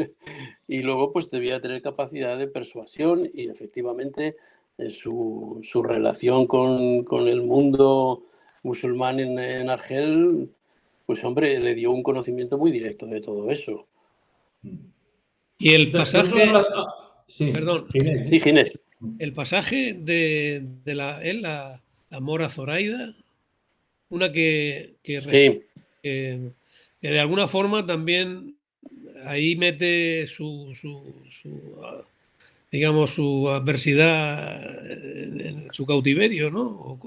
y luego pues debía tener capacidad de persuasión y efectivamente su relación con el mundo musulmán en Argel, pues hombre, le dio un conocimiento muy directo de todo eso.
Y el pasaje,
sí,
perdón,
Ginés.
Sí, Ginés.
El pasaje de la Mora Zoraida, una
Sí.
que de alguna forma también ahí mete digamos, su adversidad en su cautiverio, ¿no?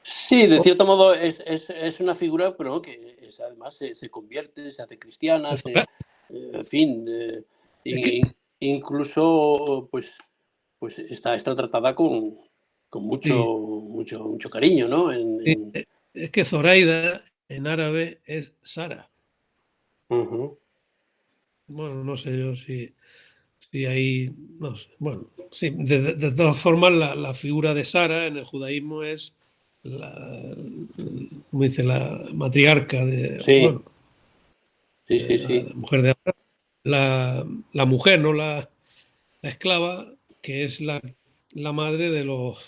Sí, de cierto modo es una figura, pero que además se convierte, se hace cristiana, en fin, incluso pues está tratada con
Sí.
mucho cariño, ¿no?
Es que Zoraida en árabe es Sara.
Uh-huh.
Bueno, no sé yo si ahí, no sé, bueno, sí, de todas formas la figura de Sara en el judaísmo es como dice, la matriarca
Sí, sí,
la
sí.
mujer de Abraham, la mujer, no la esclava, que es la madre de los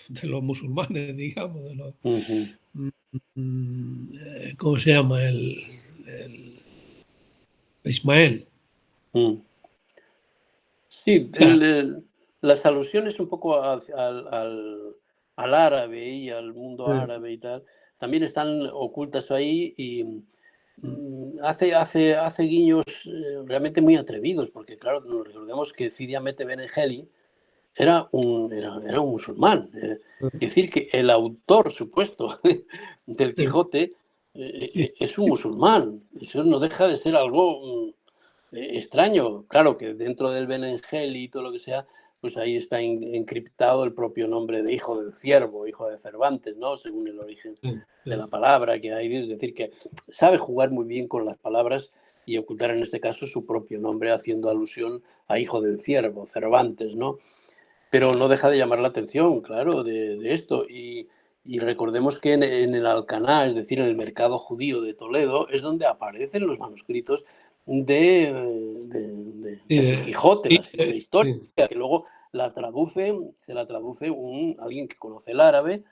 musulmanes, digamos, de los,
Uh-huh.
¿cómo se llama? El Ismael.
Uh-huh. Sí,
O sea,
las alusiones un poco al árabe y al mundo
eh,
árabe y tal, también están ocultas ahí y hace guiños realmente muy atrevidos, porque claro, nos recordemos que Cidi Hamete Benengeli era un musulmán. Es decir, que el autor supuesto del Quijote es un musulmán. Eso no deja de ser algo extraño. Claro que dentro del Benengeli y todo lo que sea, pues ahí está encriptado el propio nombre de hijo del ciervo, hijo de Cervantes, ¿no? Según el origen de la palabra que hay. Es decir, que sabe jugar muy bien con las palabras y ocultar en este caso su propio nombre, haciendo alusión a hijo del ciervo, Cervantes, ¿no? Pero no deja de llamar la atención, claro, de esto. Y recordemos que en el Alcaná, es decir, en el mercado judío de Toledo, es donde aparecen los manuscritos del Quijote, la historia, que luego se la traduce alguien que conoce el árabe,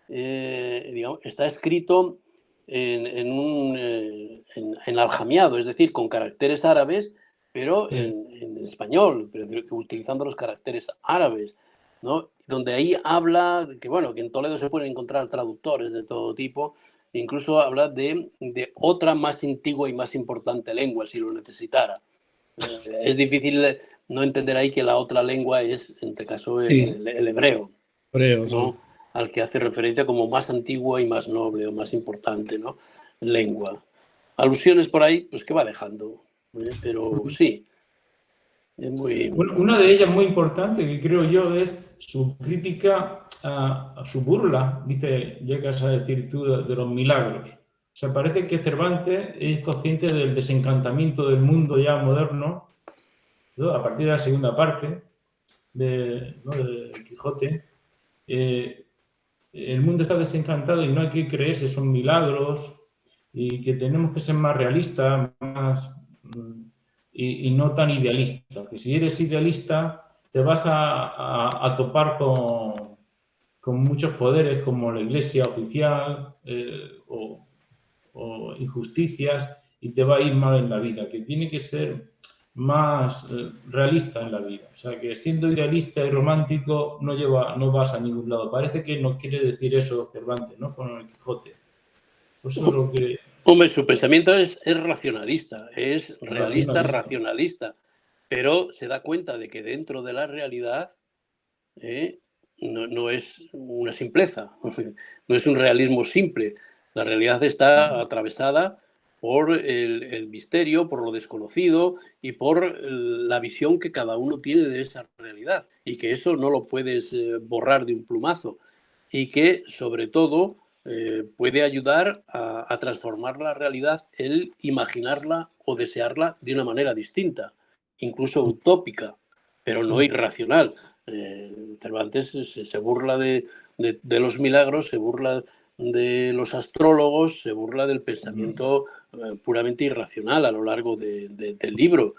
digamos, está escrito en aljamiado, es decir, con caracteres árabes, pero en español, pero utilizando los caracteres árabes, ¿no? Donde ahí habla que, bueno, que en Toledo se pueden encontrar traductores de todo tipo, incluso habla de otra más antigua y más importante lengua, si lo necesitara. Es difícil no entender ahí que la otra lengua es, en este caso, el hebreo, ¿no? Al que hace referencia como más antigua y más noble o más importante, ¿no? Lengua. Alusiones por ahí, pues que va dejando, pero sí, es muy...
Bueno, una de ellas muy importante que creo yo es su crítica a su burla, dice, llegas a decir tú, de los milagros. O sea, parece que Cervantes es consciente del desencantamiento del mundo ya moderno, ¿no? A partir de la segunda parte de Quijote. El mundo está desencantado y no hay que creerse, son milagros y que tenemos que ser más realistas, y no tan idealistas. Que si eres idealista te vas a topar con muchos poderes como la iglesia oficial o injusticias y te va a ir mal en la vida, que tiene que ser más realista en la vida. O sea, que siendo idealista y romántico no vas a ningún lado. Parece que no quiere decir eso Cervantes, ¿no? Con el Quijote. Pues eso es lo que...
Hombre, su pensamiento es racionalista, es realista,
Racionalista.
racionalista, pero se da cuenta de que dentro de la realidad no es una simpleza, no es un realismo simple. La realidad está atravesada por el misterio, por lo desconocido y por la visión que cada uno tiene de esa realidad y que eso no lo puedes borrar de un plumazo y que sobre todo puede ayudar a transformar la realidad el imaginarla o desearla de una manera distinta, incluso utópica, pero no irracional. Cervantes se burla de los milagros, se burla de los astrólogos se burla del pensamiento puramente irracional a lo largo del libro,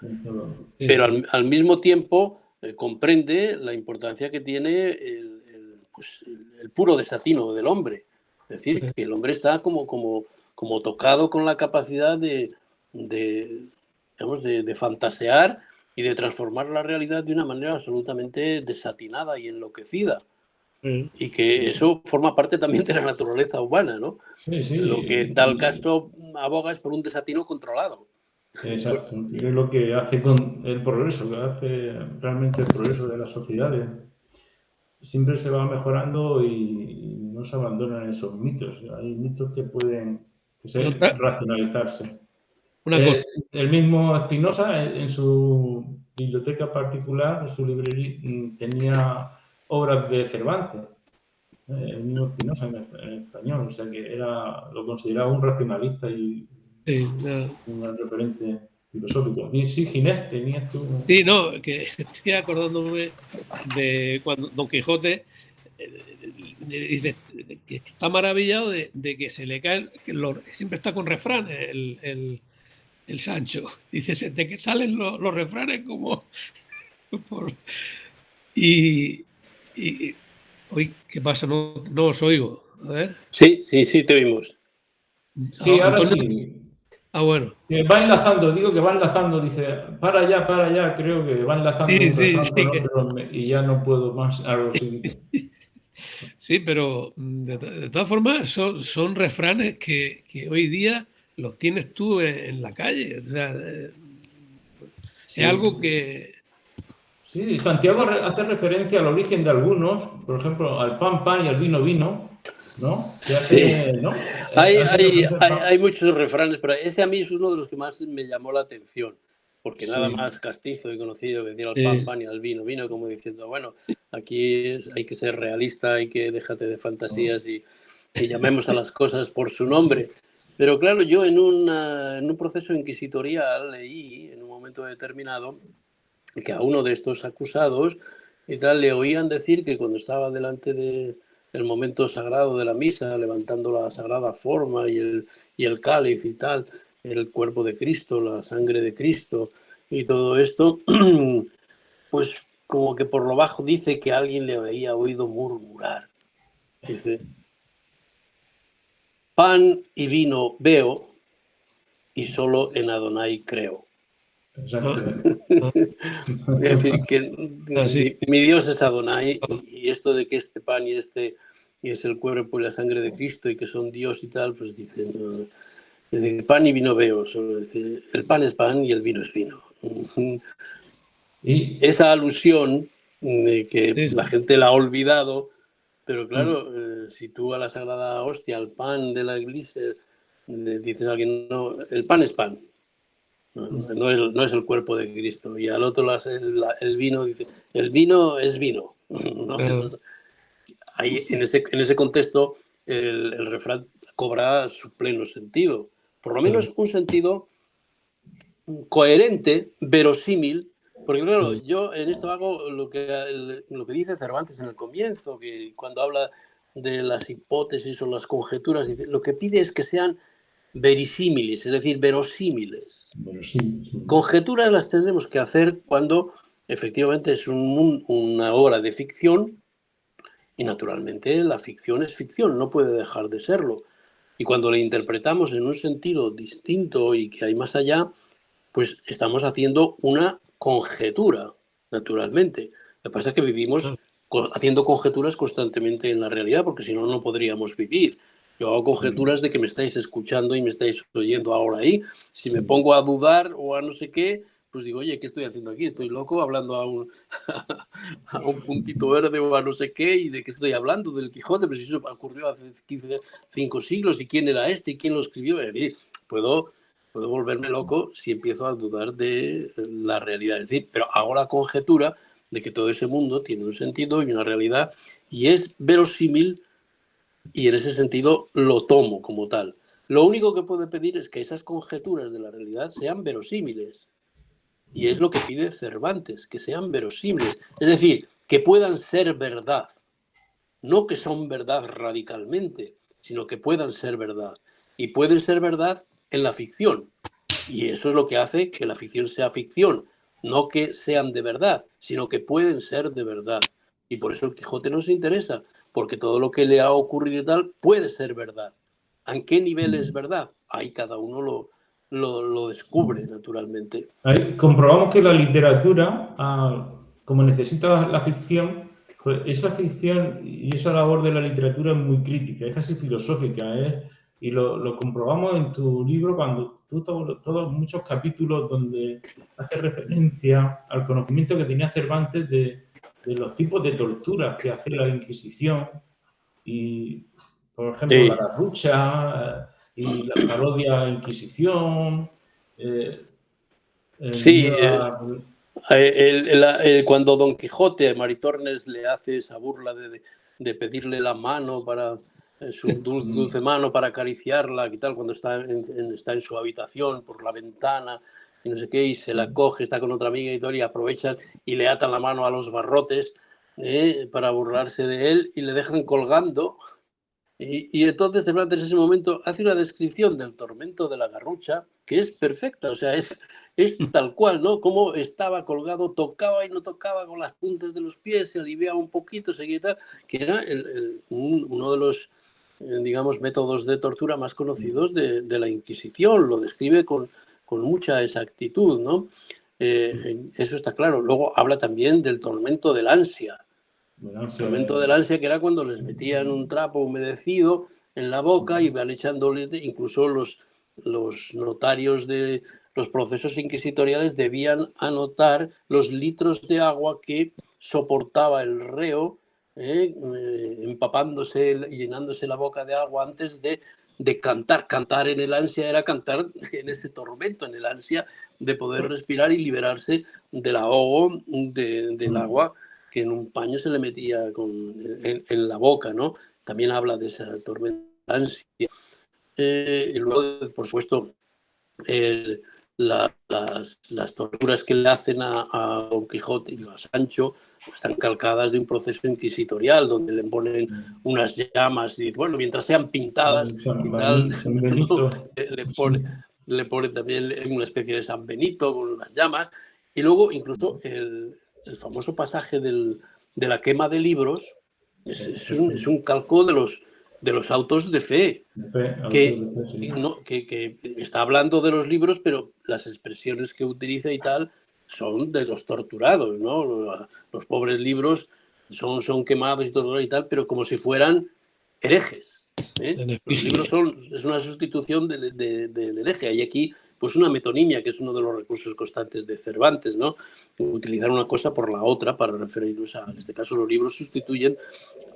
pero al mismo tiempo comprende la importancia que tiene el puro desatino del hombre. Es decir, que el hombre está como tocado con la capacidad de fantasear y de transformar la realidad de una manera absolutamente desatinada y enloquecida. Y que eso forma parte también de la naturaleza humana, ¿no?
Sí, sí.
Lo que en tal caso aboga es por un desatino controlado.
Exacto, es lo que hace con el progreso, que hace realmente el progreso de las sociedades. Siempre se va mejorando y no se abandonan esos mitos. Hay mitos que pueden racionalizarse. El mismo Spinoza, en su biblioteca particular, en su librería, tenía obras de Cervantes. El mismo Spinoza en español, o sea que lo consideraba un racionalista y un referente filosófico. Y sí, Ginés, tenías tú...
Sí, no, que estoy acordándome de cuando Don Quijote dice que está maravillado de que se le caen, siempre está con refranes el Sancho. Dice, de que salen los refranes como... Y hoy, ¿qué pasa? No os oigo. A ver.
Sí, te oímos.
Sí, ahora sí.
Bueno.
Que va enlazando, digo que va enlazando, dice, para allá, creo que va enlazando un refrán con otro y ya no puedo más, algo así dice.
Sí, pero de todas formas son refranes que hoy día los tienes tú en la calle. O sea,
sí.
Es algo que...
Sí, Santiago hace referencia al origen de algunos, por ejemplo, al pan y al vino, ¿no? Que hace,
sí.
¿no?
Hay muchos refranes, pero ese a mí es uno de los que más me llamó la atención, porque nada más castizo y conocido que decir al pan y al vino, como diciendo, bueno, aquí hay que ser realista, hay que déjate de fantasías y llamemos a las cosas por su nombre. Pero claro, yo en un proceso inquisitorial leí en un momento determinado que a uno de estos acusados y tal le oían decir que cuando estaba delante del momento sagrado de la misa, levantando la sagrada forma y el cáliz y tal, el cuerpo de Cristo, la sangre de Cristo y todo esto, pues como que por lo bajo dice que alguien le había oído murmurar. Dice, pan y vino veo y solo en Adonai creo. Es decir, que mi Dios es Adonai y esto de que este pan y es el cuerpo y la sangre de Cristo y que son Dios y tal, pues dicen, es decir, pan y vino veo, solo decir, el pan es pan y el vino es vino. Y esa alusión de que la gente la ha olvidado, pero claro, si tú a la Sagrada Hostia, al pan de la iglesia, le dices a alguien, no, el pan es pan. No es el cuerpo de Cristo. Y al otro el vino dice, el vino es vino. ¿No? Ahí, en ese contexto, el refrán cobra su pleno sentido. Por lo menos un sentido coherente, verosímil, porque claro, yo en esto hago lo que dice Cervantes en el comienzo, que cuando habla de las hipótesis o las conjeturas, dice, lo que pide es que sean verisímiles, es decir, verosímiles. Conjeturas las tendremos que hacer cuando efectivamente es una obra de ficción y naturalmente la ficción es ficción, no puede dejar de serlo. Y cuando la interpretamos en un sentido distinto y que hay más allá, pues estamos haciendo una conjetura, naturalmente. Lo que pasa es que vivimos haciendo conjeturas constantemente en la realidad, porque si no, no podríamos vivir. Yo hago conjeturas de que me estáis escuchando y me estáis oyendo ahora ahí. Si me pongo a dudar o a no sé qué, pues digo, oye, ¿qué estoy haciendo aquí? Estoy loco hablando a un puntito verde o a no sé qué, y de qué estoy hablando, del Quijote, pero si eso ocurrió hace 5 siglos, y quién era este y quién lo escribió. Es decir, puedo volverme loco si empiezo a dudar de la realidad. Es decir, pero hago la conjetura de que todo ese mundo tiene un sentido y una realidad y es verosímil y en ese sentido lo tomo como tal. Lo único que puedo pedir es que esas conjeturas de la realidad sean verosímiles. Y es lo que pide Cervantes, que sean verosímiles. Es decir, que puedan ser verdad. No que son verdad radicalmente, sino que puedan ser verdad. Y pueden ser verdad en la ficción. Y eso es lo que hace que la ficción sea ficción. No que sean de verdad, sino que pueden ser de verdad. Y por eso el Quijote nos interesa, porque todo lo que le ha ocurrido y tal puede ser verdad. ¿En qué nivel es verdad? Ahí cada uno lo descubre, naturalmente.
Ahí comprobamos que la literatura, como necesita la ficción, pues esa ficción y esa labor de la literatura es muy crítica, es casi filosófica, y lo comprobamos en tu libro cuando tú todos muchos capítulos donde hace referencia al conocimiento que tenía Cervantes de los tipos de torturas que hace la Inquisición y, por ejemplo,
Sí.
la garrucha y la parodia a la Inquisición.
Sí,
Miedo
cuando Don Quijote a Maritornes le hace esa burla de pedirle la mano para su dulce mano para acariciarla y tal, cuando está en su habitación por la ventana y no sé qué, y se la coge, está con otra amiga y todo, y aprovechan y le atan la mano a los barrotes para burlarse de él y le dejan colgando. Y entonces Cervantes en ese momento hace una descripción del tormento de la garrucha que es perfecta, o sea, es tal cual, ¿no? Cómo estaba colgado, tocaba y no tocaba con las puntas de los pies, se aliviaba un poquito, seguía tal, que era uno de los, digamos, métodos de tortura más conocidos de la Inquisición, lo describe con mucha exactitud, ¿no? Eso está claro. Luego habla también del tormento del ansia. El tormento del ansia, que era cuando les metían un trapo humedecido en la boca y van echándole, incluso los notarios de los procesos inquisitoriales debían anotar los litros de agua que soportaba el reo, empapándose y llenándose la boca de agua antes de cantar. Cantar en el ansia era cantar en ese tormento, en el ansia de poder respirar y liberarse del ahogo del agua que en un paño se le metía en la boca, ¿no? También habla de esa tormenta de ansia. Y luego, por supuesto, las torturas que le hacen a Don Quijote y a Sancho están calcadas de un proceso inquisitorial donde le ponen unas llamas y bueno, mientras sean pintadas y tal, ¿no? le pone también una especie de San Benito con las llamas y luego incluso el famoso pasaje de la quema de libros es un calco de los autos de fe, que está hablando de los libros, pero las expresiones que utiliza y tal son de los torturados, ¿no? Los pobres libros son quemados y todo y tal, pero como si fueran herejes. Los libros es una sustitución del hereje. Hay aquí pues una metonimia, que es uno de los recursos constantes de Cervantes, ¿no? Utilizar una cosa por la otra para referirnos a, en este caso, los libros sustituyen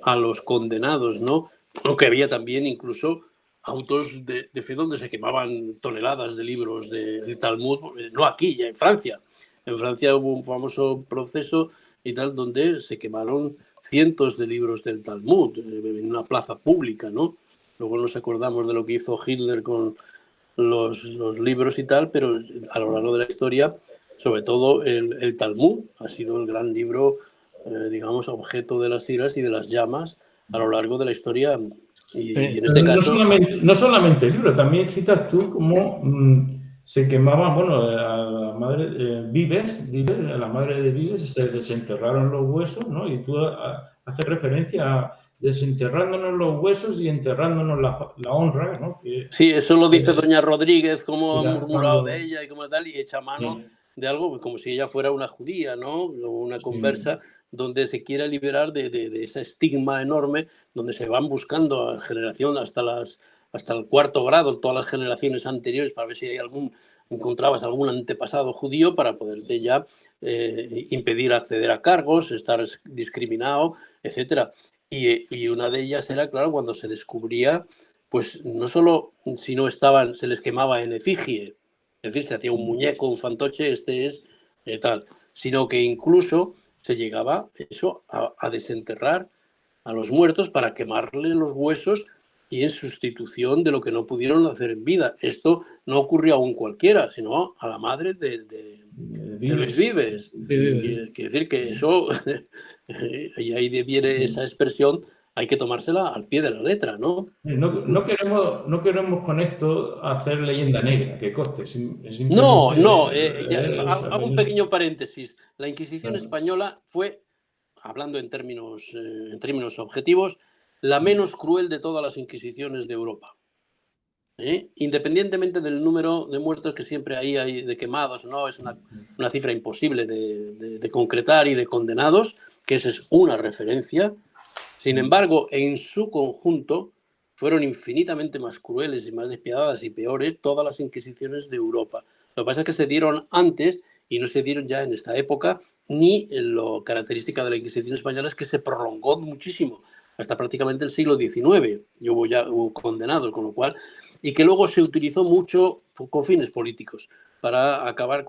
a los condenados, ¿no? Aunque había también incluso autos de fe donde se quemaban toneladas de libros del Talmud, no aquí, ya en Francia. En Francia hubo un famoso proceso y tal donde se quemaron cientos de libros del Talmud en una plaza pública, ¿no? Luego nos acordamos de lo que hizo Hitler con los libros y tal, pero a lo largo de la historia, sobre todo el Talmud ha sido el gran libro, digamos, objeto de las iras y de las llamas a lo largo de la historia. Y en este caso...
No solamente el libro, también citas tú cómo se quemaban, bueno, a la madre Vives, a la madre de Vives se desenterraron los huesos, ¿no? Y tú haces referencia a desenterrándonos los huesos y enterrándonos la honra, ¿no?
Sí, eso lo dice doña Rodríguez, cómo ha murmurado
cuando,
de ella y cómo tal, y echa mano de algo como si ella fuera una judía, ¿no? O una conversa donde se quiera liberar de ese estigma enorme, donde se van buscando a generación hasta el cuarto grado, todas las generaciones anteriores, para ver si hay encontrabas algún antepasado judío para poderte ya impedir acceder a cargos, estar discriminado, etcétera. Y una de ellas era, claro, cuando se descubría, pues no solo si no estaban, se les quemaba en efigie, es decir, se hacía un muñeco, un fantoche, este es tal, sino que incluso se llegaba eso a desenterrar a los muertos para quemarle los huesos y en sustitución de lo que no pudieron hacer en vida. Esto no ocurrió a un cualquiera, sino a la madre de Luis Vives. Quiere decir que eso, y ahí viene esa expresión hay que tomársela al pie de la letra, ¿no?
No queremos con esto hacer leyenda negra, que conste.
No,
Simplemente
hago un pequeño paréntesis. La Inquisición
Claro.
española fue, hablando en términos objetivos, la menos cruel de todas las inquisiciones de Europa. Independientemente del número de muertos que siempre hay de quemados, no es una cifra imposible de concretar y de condenados, que esa es una referencia. Sin embargo, en su conjunto fueron infinitamente más crueles y más despiadadas y peores todas las inquisiciones de Europa. Lo que pasa es que se dieron antes y no se dieron ya en esta época, ni lo característica de la Inquisición española es que se prolongó muchísimo, hasta prácticamente el siglo XIX, y hubo condenados, con lo cual, y que luego se utilizó mucho con fines políticos, para acabar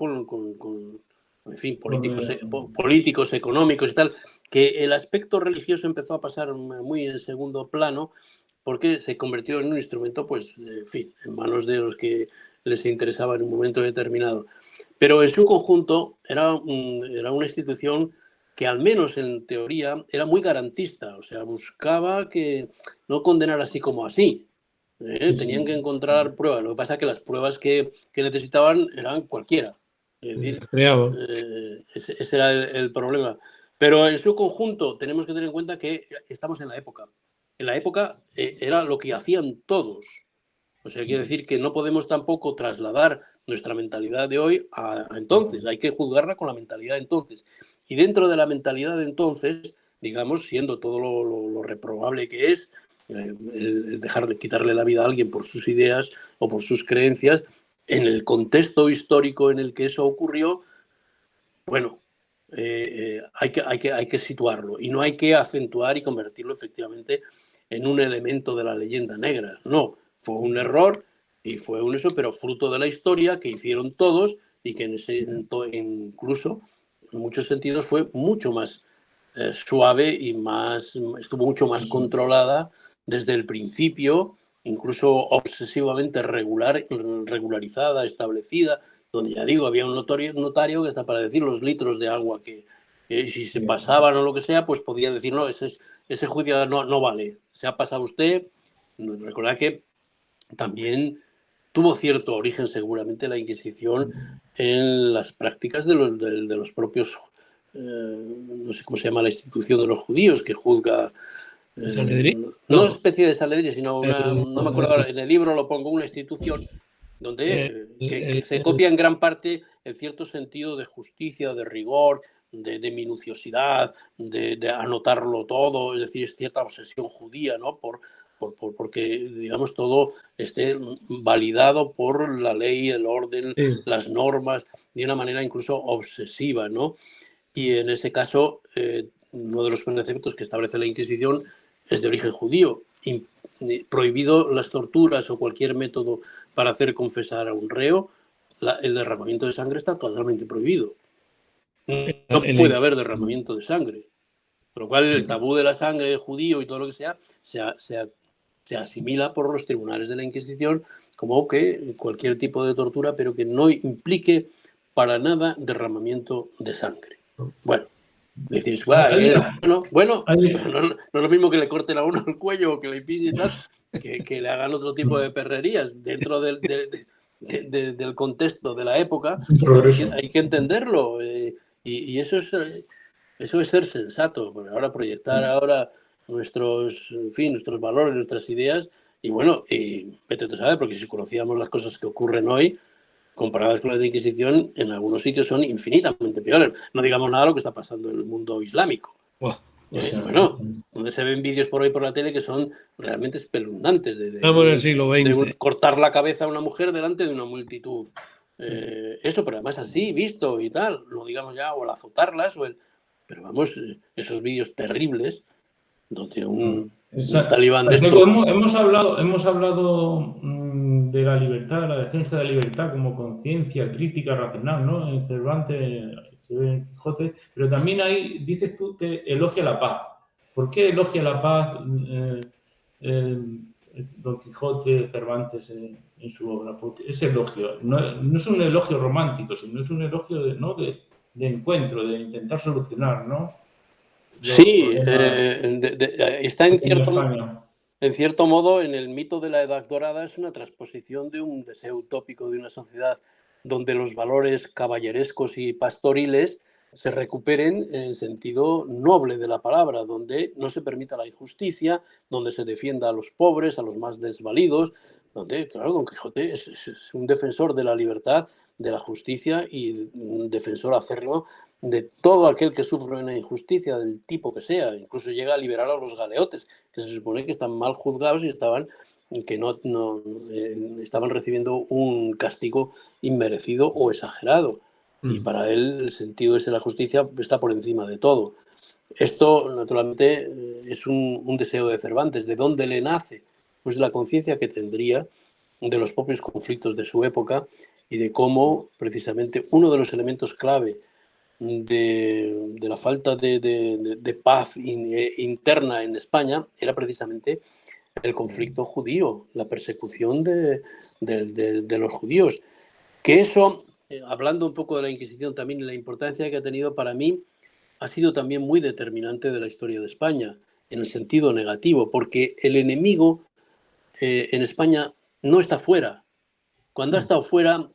en fin, políticos, económicos y tal, que el aspecto religioso empezó a pasar muy en segundo plano, porque se convirtió en un instrumento, pues, en fin, en manos de los que les interesaba en un momento determinado. Pero en su conjunto era una institución que, al menos en teoría, era muy garantista, o sea, buscaba que no condenar así como así. Tenían que encontrar pruebas. Lo que pasa es que las pruebas que necesitaban eran cualquiera. Es decir, ese era el problema. Pero en su conjunto tenemos que tener en cuenta que estamos en la época. En la época era lo que hacían todos. O sea, quiere decir que no podemos tampoco trasladar nuestra mentalidad de hoy a entonces. Hay que juzgarla con la mentalidad de entonces. Y dentro de la mentalidad de entonces, digamos, siendo todo lo reprobable que es, el quitarle la vida a alguien por sus ideas o por sus creencias, en el contexto histórico en el que eso ocurrió, bueno, hay que situarlo y no hay que acentuar y convertirlo efectivamente en un elemento de la leyenda negra. No, fue un error y fue un eso, pero fruto de la historia que hicieron todos y que incluso en muchos sentidos fue mucho más suave y estuvo mucho más controlada desde el principio, incluso obsesivamente regularizada, establecida, donde ya digo, había un notario que hasta para decir los litros de agua que si se pasaban o lo que sea, pues podía decir, no, ese juicio no vale, se ha pasado usted. Recordad que también tuvo cierto origen seguramente la Inquisición en las prácticas de los propios, no sé cómo se llama la institución de los judíos, que juzga, no especie de Sanedrín, sino no me acuerdo ahora, en el libro lo pongo, una institución donde que se copia en gran parte el cierto sentido de justicia, de rigor, de minuciosidad, de anotarlo todo, es decir, es cierta obsesión judía, ¿no? Porque, digamos, todo esté validado por la ley, el orden, las normas, de una manera incluso obsesiva, ¿no? Y en ese caso, uno de los preceptos que establece la Inquisición es de origen judío. Prohibido las torturas o cualquier método para hacer confesar a un reo, el derramamiento de sangre está totalmente prohibido. No puede haber derramamiento de sangre. Por lo cual el tabú de la sangre judío y todo lo que sea se asimila por los tribunales de la Inquisición como que cualquier tipo de tortura, pero que no implique para nada derramamiento de sangre. Bueno, decís, bueno, no es lo mismo que le corten a uno el cuello o que le pille tal, que le hagan otro tipo de perrerías dentro del contexto de la época. Pues hay que entenderlo y eso es ser sensato, porque ahora proyectar nuestros valores, nuestras ideas, y bueno, vete tú sabes, porque si conocíamos las cosas que ocurren hoy, comparadas con las de Inquisición, en algunos sitios son infinitamente peores. No digamos nada de lo que está pasando en el mundo islámico. Bueno, donde se ven vídeos por ahí por la tele que son realmente espeluznantes.
Estamos en el siglo XX.
De cortar la cabeza a una mujer delante de una multitud. Eso, pero además así, visto y tal, no digamos ya, o el azotarlas, pero vamos, esos vídeos terribles donde un talibán de esto...
Hemos hablado de la libertad, de la defensa de la libertad como conciencia crítica racional, ¿no? En Cervantes, en Quijote, pero también ahí dices tú que elogia la paz. ¿Por qué elogia la paz Don Quijote, Cervantes en su obra? Porque ese elogio no es un elogio romántico, sino es un elogio de encuentro, de intentar solucionar, ¿no?
Sí,
problemas
está
que tenía España.
en cierto modo, en el mito de la Edad Dorada es una transposición de un deseo utópico de una sociedad donde los valores caballerescos y pastoriles se recuperen en el sentido noble de la palabra, donde no se permita la injusticia, donde se defienda a los pobres, a los más desvalidos, donde, claro, Don Quijote es un defensor de la libertad, de la justicia y un defensor acérrimo de todo aquel que sufre una injusticia del tipo que sea, incluso llega a liberar a los galeotes, que se supone que están mal juzgados y estaban recibiendo un castigo inmerecido o exagerado. Y para él el sentido de la justicia está por encima de todo. Esto, naturalmente, es un deseo de Cervantes. ¿De dónde le nace? Pues la conciencia que tendría de los propios conflictos de su época y de cómo, precisamente, uno de los elementos clave de la falta de paz interna en España era precisamente el conflicto judío, la persecución de los judíos. Que eso, hablando un poco de la Inquisición también y la importancia que ha tenido para mí, ha sido también muy determinante de la historia de España, en el sentido negativo, porque el enemigo en España no está fuera. Cuando ha estado fuera,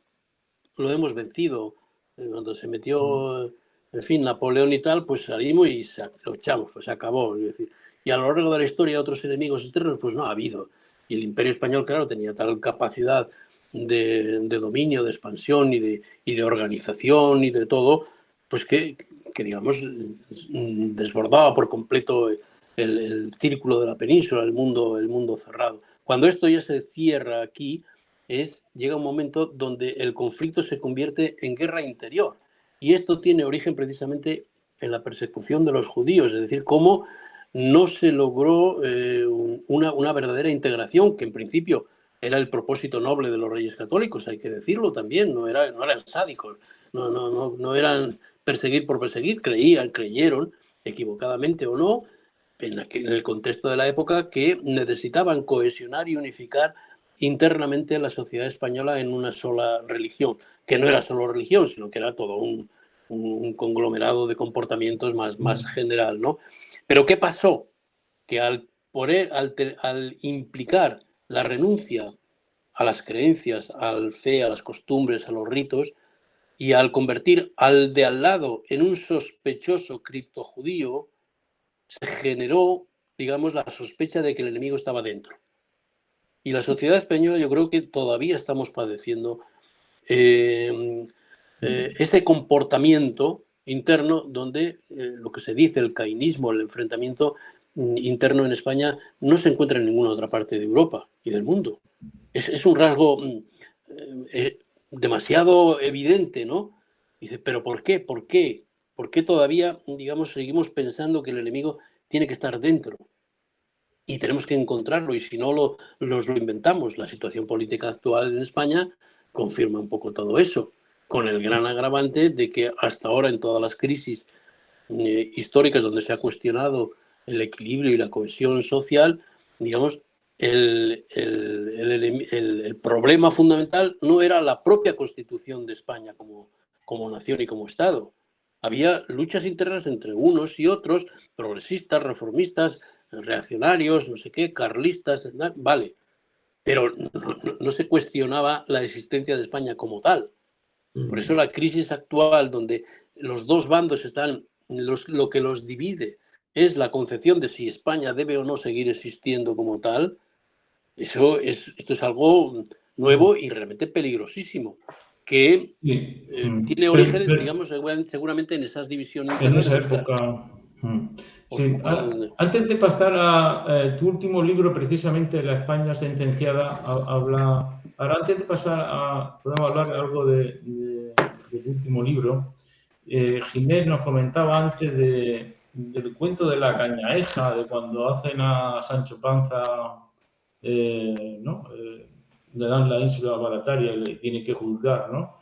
lo hemos vencido. Cuando se metió, en fin, Napoleón y tal, pues salimos y lo echamos, pues se acabó. Es decir, y a lo largo de la historia otros enemigos externos, pues no ha habido. Y el Imperio Español, claro, tenía tal capacidad de dominio, de expansión y de organización y de todo, pues que digamos, desbordaba por completo el círculo de la península, el mundo cerrado. Cuando esto ya se cierra aquí, llega un momento donde el conflicto se convierte en guerra interior. Y esto tiene origen precisamente en la persecución de los judíos, es decir, cómo no se logró una verdadera integración, que en principio era el propósito noble de los reyes católicos, hay que decirlo también, no eran sádicos, no eran perseguir por perseguir, creyeron, equivocadamente o no, en el contexto de la época, que necesitaban cohesionar y unificar internamente la sociedad española en una sola religión, que no era solo religión, sino que era todo un conglomerado de comportamientos más general, ¿no? Pero ¿qué pasó? Que al implicar la renuncia a las creencias, al fe, a las costumbres, a los ritos, y al convertir al de al lado en un sospechoso criptojudío, se generó, digamos, la sospecha de que el enemigo estaba dentro. Y la sociedad española, yo creo que todavía estamos padeciendo ese comportamiento interno donde lo que se dice el cainismo, el enfrentamiento interno en España, no se encuentra en ninguna otra parte de Europa y del mundo. Es un rasgo demasiado evidente, ¿no? Dice, ¿pero por qué? ¿Por qué? ¿Por qué todavía, digamos, seguimos pensando que el enemigo tiene que estar dentro? Y tenemos que encontrarlo, y si no lo inventamos. La situación política actual en España confirma un poco todo eso, con el gran agravante de que hasta ahora en todas las crisis históricas donde se ha cuestionado el equilibrio y la cohesión social, digamos, el problema fundamental no era la propia constitución de España como nación y como Estado. Había luchas internas entre unos y otros, progresistas, reformistas, reaccionarios, no sé qué, carlistas, vale, pero no se cuestionaba la existencia de España como tal. Por eso la crisis actual, donde los dos bandos están, lo que los divide es la concepción de si España debe o no seguir existiendo como tal, esto es algo nuevo y realmente peligrosísimo, que tiene origen, digamos, seguramente en esas divisiones.
En esa época. Sí. Antes de pasar a tu último libro, precisamente La España sentenciada, habla. Ahora, antes de pasar podemos hablar algo del último libro. Ginés nos comentaba antes del cuento de la cañaeja, de cuando hacen a Sancho Panza, ¿no? Le dan la ínsula Barataria y le tiene que juzgar, ¿no?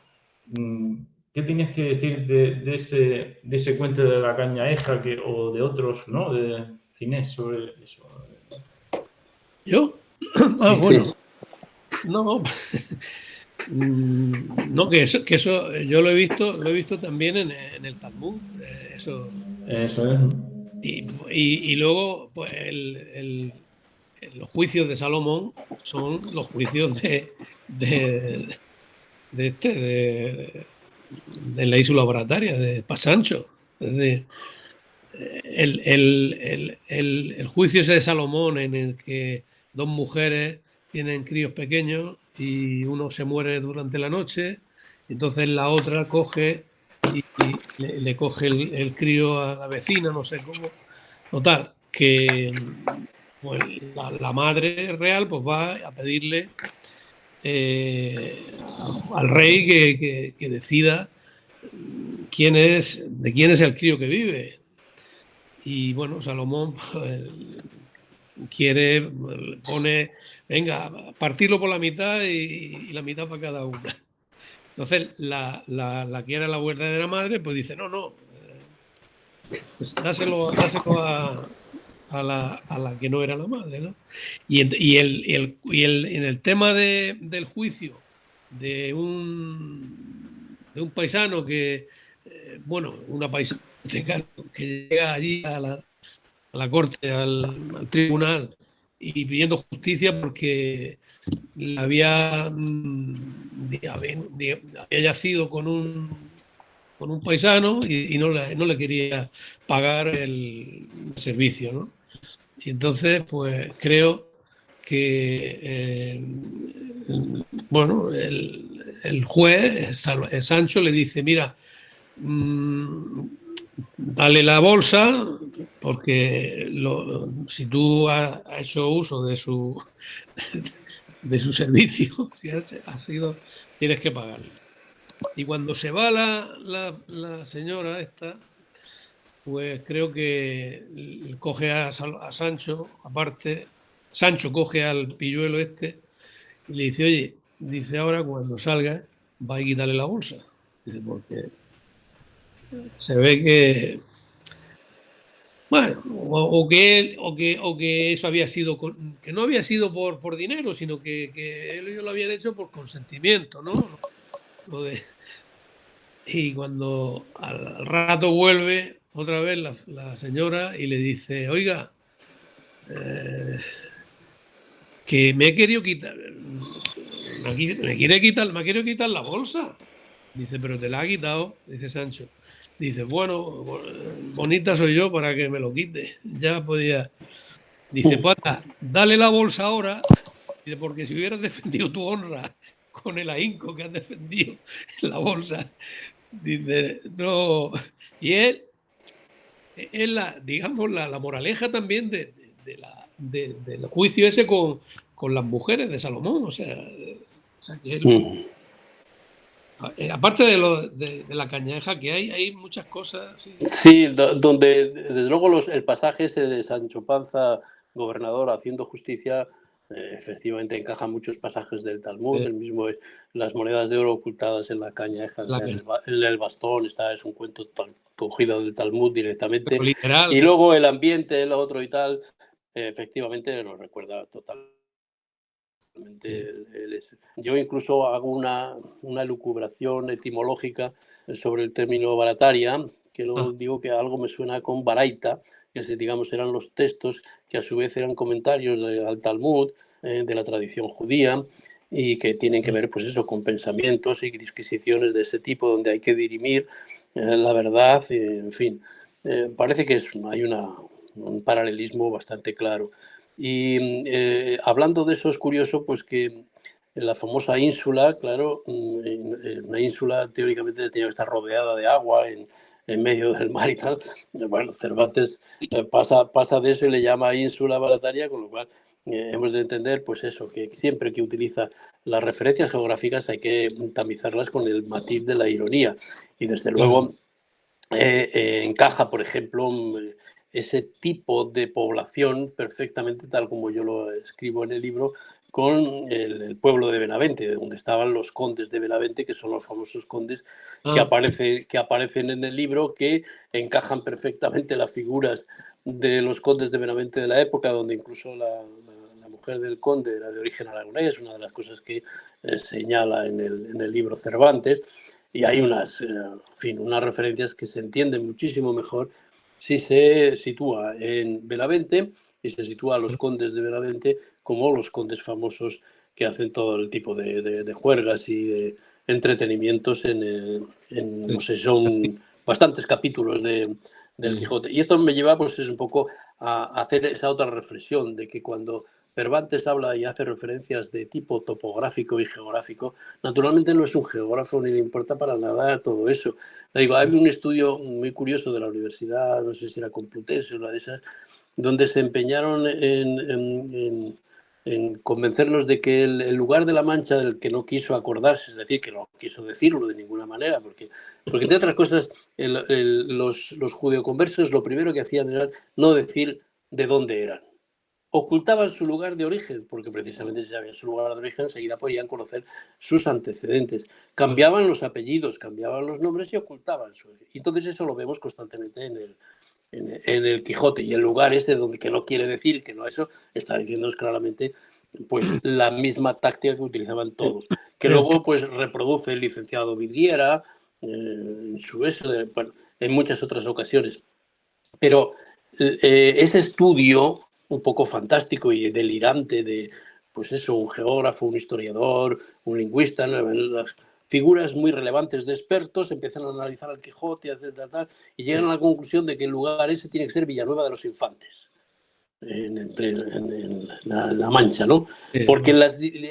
¿Qué tienes que decir de ese cuento de la cañaeja o de otros, ¿no? De Ginés sobre eso?
¿Yo?
Sí,
bueno. No, no, que eso yo lo he visto también en el Talmud. Eso
es.
Y luego, pues, los juicios de Salomón son los juicios de la Ínsula Barataria, de Sancho. Es decir, el juicio ese de Salomón, en el que dos mujeres tienen críos pequeños y uno se muere durante la noche, entonces la otra coge y le coge el crío a la vecina, no sé cómo. Total, que pues, la madre real pues va a pedirle al rey que decida de quién es el crío que vive. Y bueno, Salomón pues, pone, venga, partirlo por la mitad y la mitad para cada una. Entonces, la que era la verdadera madre, pues dice, no, pues dáselo a la que no era la madre, ¿no? Y en el tema del juicio de un paisano que, bueno, una paisana que llega allí a la corte, al tribunal, y pidiendo justicia porque había yacido con un paisano y no le quería pagar el servicio, ¿no? Y entonces, pues creo que, bueno, el juez, Sancho, le dice, mira, dale la bolsa, porque si tú has hecho uso de su servicio, si ha sido, tienes que pagarle. Y cuando se va la señora esta, pues creo que coge a Sancho, aparte, Sancho coge al pilluelo este y le dice, oye, dice, ahora cuando salga va a quitarle la bolsa. Dice, porque se ve que, bueno, o que eso había sido, que no había sido por dinero, sino que ellos lo habían hecho por consentimiento, ¿no? Y cuando al rato vuelve otra vez la señora y le dice, oiga, que me he querido quitar, me quiere quitar la bolsa. Dice, pero te la ha quitado, dice Sancho. Dice, bueno, bonita soy yo para que me lo quite. Ya podía. Dice, pata, dale la bolsa ahora. Dice, porque si hubieras defendido tu honra con el ahínco que has defendido en la bolsa, dice, no. Y él es digamos, la moraleja también del juicio ese con las mujeres de Salomón. O sea que él, aparte de la cañaja que hay muchas cosas. Sí,
sí, donde desde luego el pasaje ese de Sancho Panza, gobernador, haciendo justicia, efectivamente encaja muchos pasajes del Talmud, el mismo las monedas de oro ocultadas en la cañaja, en el bastón, es un cuento cogido del Talmud directamente,
literal,
y luego el ambiente, el otro y tal, efectivamente nos recuerda totalmente. Yo incluso hago una lucubración etimológica sobre el término barataria, que luego digo que algo me suena con baraita, que digamos eran los textos que a su vez eran comentarios al Talmud, de la tradición judía, y que tienen que ver pues eso con pensamientos y disquisiciones de ese tipo donde hay que dirimir la verdad, en fin. Parece que hay un paralelismo bastante claro. Y hablando de eso, es curioso pues que la famosa ínsula, claro, una ínsula teóricamente tenía que estar rodeada de agua en medio del mar y tal. Bueno, Cervantes pasa de eso y le llama ínsula Barataria, con lo cual hemos de entender pues eso, que siempre que utiliza las referencias geográficas hay que tamizarlas con el matiz de la ironía. Y desde luego encaja, por ejemplo, ese tipo de población perfectamente, tal como yo lo escribo en el libro, con el pueblo de Benavente, donde estaban los condes de Benavente, que son los famosos condes que aparecen en el libro, que encajan perfectamente las figuras de los condes de Benavente de la época, donde incluso la mujer del conde era de origen aragonés, una de las cosas que señala en el libro Cervantes. Y hay unas referencias que se entienden muchísimo mejor sí se sitúa en Benavente y se sitúa a los condes de Benavente como los condes famosos que hacen todo el tipo de juergas y de entretenimientos no sé, son bastantes capítulos del Quijote. Y esto me lleva, pues, es un poco a hacer esa otra reflexión de que cuando Cervantes habla y hace referencias de tipo topográfico y geográfico, naturalmente no es un geógrafo ni le importa para nada todo eso. Digo, hay un estudio muy curioso de la universidad, no sé si era Complutense o una de esas, donde se empeñaron en convencernos de que el lugar de la Mancha del que no quiso acordarse, es decir, que no quiso decirlo de ninguna manera, porque entre otras cosas, los judeoconversos lo primero que hacían era no decir de dónde eran. Ocultaban su lugar de origen, porque precisamente si sabían su lugar de origen, enseguida podían conocer sus antecedentes. Cambiaban los apellidos, cambiaban los nombres y ocultaban su origen. Y entonces eso lo vemos constantemente en el Quijote. Y el lugar ese donde que no quiere decir que no eso, está diciéndonos claramente pues la misma táctica que utilizaban todos. Que luego pues reproduce el licenciado Vidriera en su eso, bueno, en muchas otras ocasiones. Pero ese estudio un poco fantástico y delirante de, pues eso, un geógrafo, un historiador, un lingüista, las figuras muy relevantes de expertos empiezan a analizar al Quijote, etcétera, tal, y llegan a la conclusión de que el lugar ese tiene que ser Villanueva de los Infantes, en la Mancha, ¿no? Porque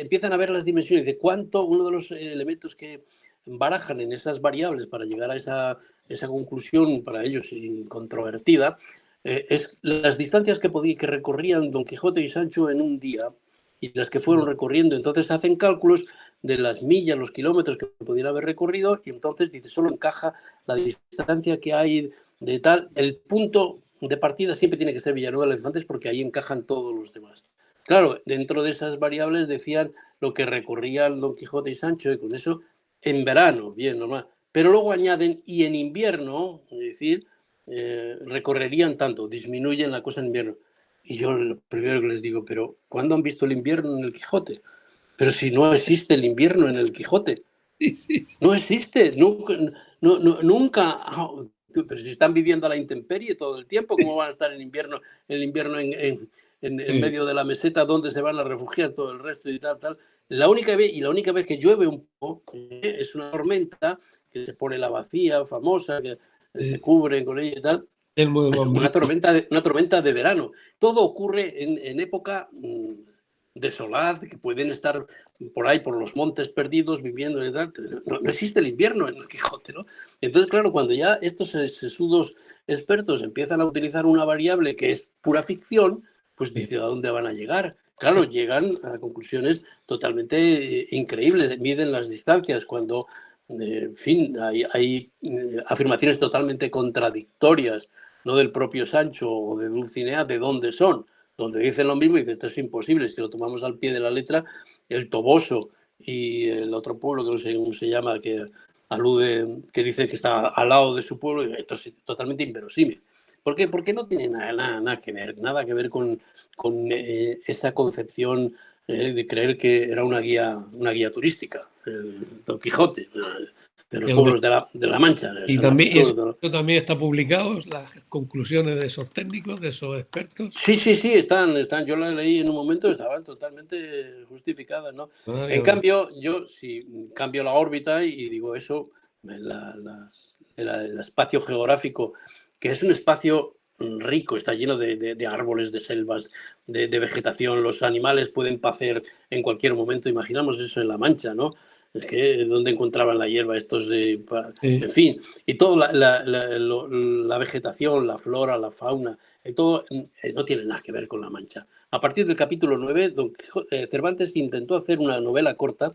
empiezan a ver las dimensiones de cuánto, uno de los elementos que barajan en esas variables para llegar a esa conclusión para ellos incontrovertida, es las distancias que recorrían Don Quijote y Sancho en un día y las que fueron recorriendo. Entonces hacen cálculos de las millas, los kilómetros que pudieran haber recorrido y entonces dice, solo encaja la distancia que hay de tal, el punto de partida siempre tiene que ser Villanueva de los Infantes porque ahí encajan todos los demás. Claro, dentro de esas variables decían lo que recorrían Don Quijote y Sancho y con eso en verano, bien, normal. Pero luego añaden y en invierno, es decir, recorrerían tanto, disminuyen la cosa en invierno. Y yo lo primero que les digo, pero ¿cuándo han visto el invierno en el Quijote? Pero si no existe el invierno en el Quijote. No existe, nunca. Pero si están viviendo a la intemperie todo el tiempo, ¿cómo van a estar en invierno en medio de la meseta donde se van a refugiar todo el resto y tal, tal? La única vez que llueve un poco es una tormenta que se pone la vacía famosa, que se cubre con ella y tal. Es una tormenta de verano. Todo ocurre en época desolada, que pueden estar por ahí, por los montes perdidos, viviendo y tal. No existe el invierno en el Quijote, ¿no? Entonces, claro, cuando ya estos sesudos expertos empiezan a utilizar una variable que es pura ficción, pues dice, ¿a dónde van a llegar? Claro, llegan a conclusiones totalmente increíbles, miden las distancias cuando, en fin, hay afirmaciones totalmente contradictorias, no del propio Sancho o de Dulcinea, de dónde son, donde dicen lo mismo y dicen, esto es imposible, si lo tomamos al pie de la letra, el Toboso y el otro pueblo que no sé cómo se llama, que alude, que dice que está al lado de su pueblo, y esto es totalmente inverosímil. ¿Por qué? Porque no tiene nada que ver con esa concepción de creer que era una guía turística, Don Quijote, de los pueblos de la Mancha.
Y también, eso también está publicado, las conclusiones de esos técnicos, de esos expertos.
Sí, están. Yo las leí en un momento, estaban totalmente justificadas, ¿no? En cambio, yo si cambio la órbita y digo eso, el espacio geográfico, que es un espacio rico, está lleno de árboles, de selvas, de vegetación, los animales pueden pacer en cualquier momento, imaginamos eso en La Mancha, ¿no? Es que donde encontraban la hierba estos en fin, y toda la vegetación, la flora, la fauna, todo no tiene nada que ver con La Mancha. A partir del capítulo 9, Cervantes intentó hacer una novela corta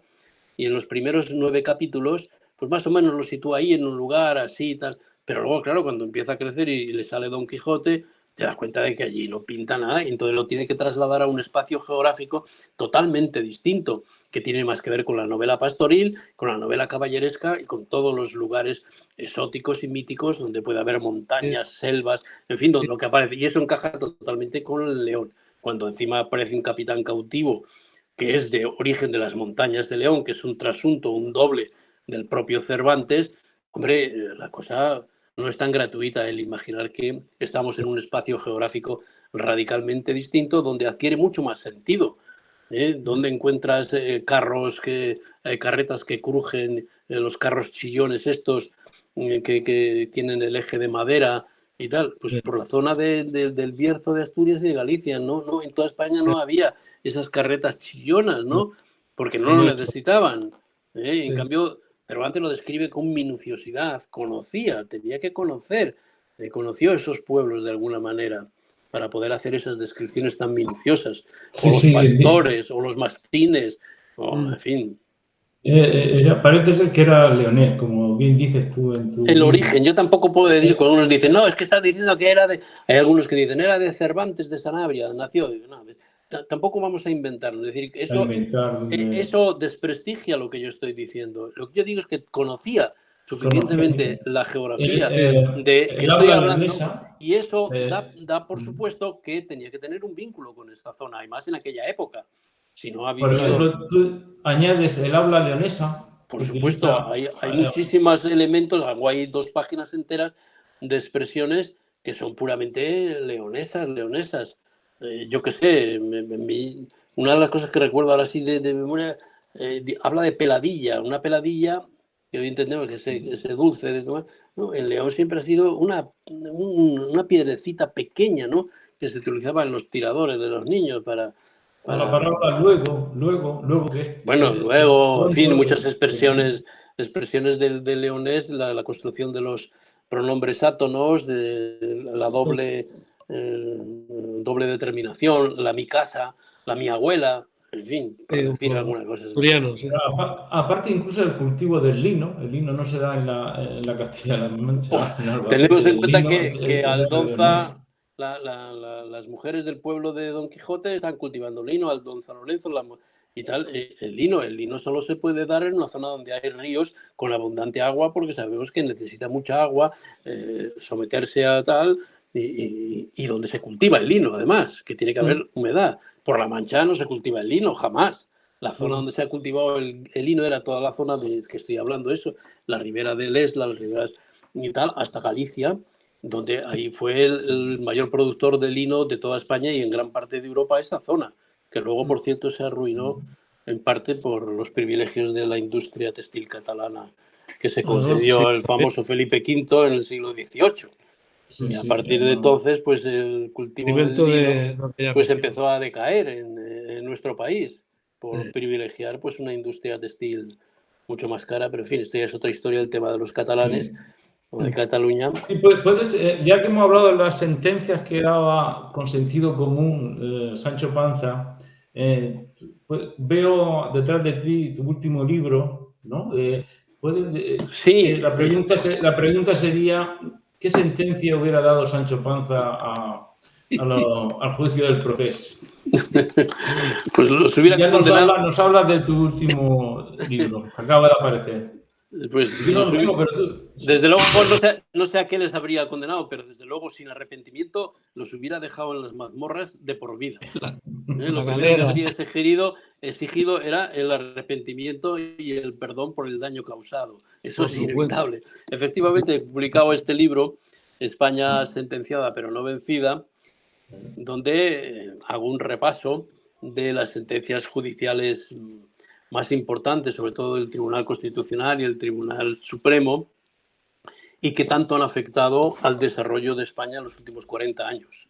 y en los primeros 9 capítulos, pues más o menos lo sitúa ahí en un lugar así y tal, pero luego, claro, cuando empieza a crecer y le sale Don Quijote, te das cuenta de que allí no pinta nada y entonces lo tiene que trasladar a un espacio geográfico totalmente distinto, que tiene más que ver con la novela pastoril, con la novela caballeresca y con todos los lugares exóticos y míticos donde puede haber montañas, selvas, en fin, donde lo que aparece. Y eso encaja totalmente con el León. Cuando encima aparece un capitán cautivo que es de origen de las montañas de León, que es un trasunto, un doble del propio Cervantes, hombre, la cosa no es tan gratuita el imaginar que estamos en un espacio geográfico radicalmente distinto donde adquiere mucho más sentido. Donde encuentras carretas que crujen, los carros chillones estos que tienen el eje de madera y tal, pues por la zona del Bierzo de Asturias y de Galicia, no, en toda España no había esas carretas chillonas, ¿no? Porque no lo necesitaban. En cambio, Cervantes lo describe con minuciosidad, tenía que conocer, conoció esos pueblos de alguna manera para poder hacer esas descripciones tan minuciosas, o los pastores, o los mastines, en fin.
Parece ser que era leonés, como bien dices tú en tu...
El origen, yo tampoco puedo decir, cuando unos dicen, no, es que estás diciendo que era de... Hay algunos que dicen, era de Cervantes de Sanabria, nació. Digo, no, tampoco vamos a inventarlo, es decir, eso desprestigia lo que yo estoy diciendo. Lo que yo digo es que conocía suficientemente la geografía de que estoy hablando, leonesa, y eso da por supuesto que tenía que tener un vínculo con esta zona, además en aquella época. Si no ha vivido...
Por ejemplo, tú añades el habla leonesa.
Por supuesto, hay muchísimos elementos, hay 2 páginas enteras de expresiones que son puramente leonesas. Yo qué sé, una de las cosas que recuerdo ahora sí de memoria, habla de peladilla, una peladilla que hoy entendemos que ese dulce de tomar, ¿no? En León siempre ha sido una piedrecita pequeña, ¿no? Que se utilizaba en los tiradores de los niños para
la palabra luego que es...
Bueno, luego, en fin, muchas expresiones del leonés, la construcción de los pronombres átonos, de la doble determinación, la mi casa, la mi abuela, en fin, por decir algunas cosas.
Sí.
Aparte incluso el cultivo del lino, el lino no se da en la Castilla-La Mancha.
Tenemos en cuenta que Aldonza, las mujeres del pueblo de Don Quijote están cultivando lino, Aldonza Lorenzo y tal. El lino solo se puede dar en una zona donde hay ríos con abundante agua, porque sabemos que necesita mucha agua, someterse a tal, y donde se cultiva el lino, además, que tiene que haber humedad. Por La Mancha no se cultiva el lino, jamás. La zona donde se ha cultivado el lino era toda la zona de que estoy hablando, eso, la ribera del Esla, las riberas y tal, hasta Galicia, donde ahí fue el mayor productor de lino de toda España y en gran parte de Europa, esa zona, que luego, por cierto, se arruinó en parte por los privilegios de la industria textil catalana que se concedió el famoso Felipe V en el siglo XVIII. Y a partir de entonces, pues el cultivo del lino pues empezó a decaer en nuestro país por privilegiar pues una industria textil mucho más cara, pero en fin, esto ya es otra historia, el tema de los catalanes o de Cataluña.
Sí, ya que hemos hablado de las sentencias que daba con sentido común Sancho Panza, veo detrás de ti tu último libro, ¿no?
Sí.
La pregunta sería, ¿qué sentencia hubiera dado Sancho Panza al juicio del proceso?
Pues los hubiera
condenado. Nos habla de tu último libro, que acaba de aparecer.
Pues desde luego no sé a qué les habría condenado, pero desde luego sin arrepentimiento los hubiera dejado en las mazmorras de por vida. Lo primero que habría exigido era el arrepentimiento y el perdón por el daño causado. Eso es inevitable. Efectivamente, he publicado este libro, España sentenciada pero no vencida, donde hago un repaso de las sentencias judiciales más importantes, sobre todo el Tribunal Constitucional y el Tribunal Supremo, y que tanto han afectado al desarrollo de España en los últimos 40 años.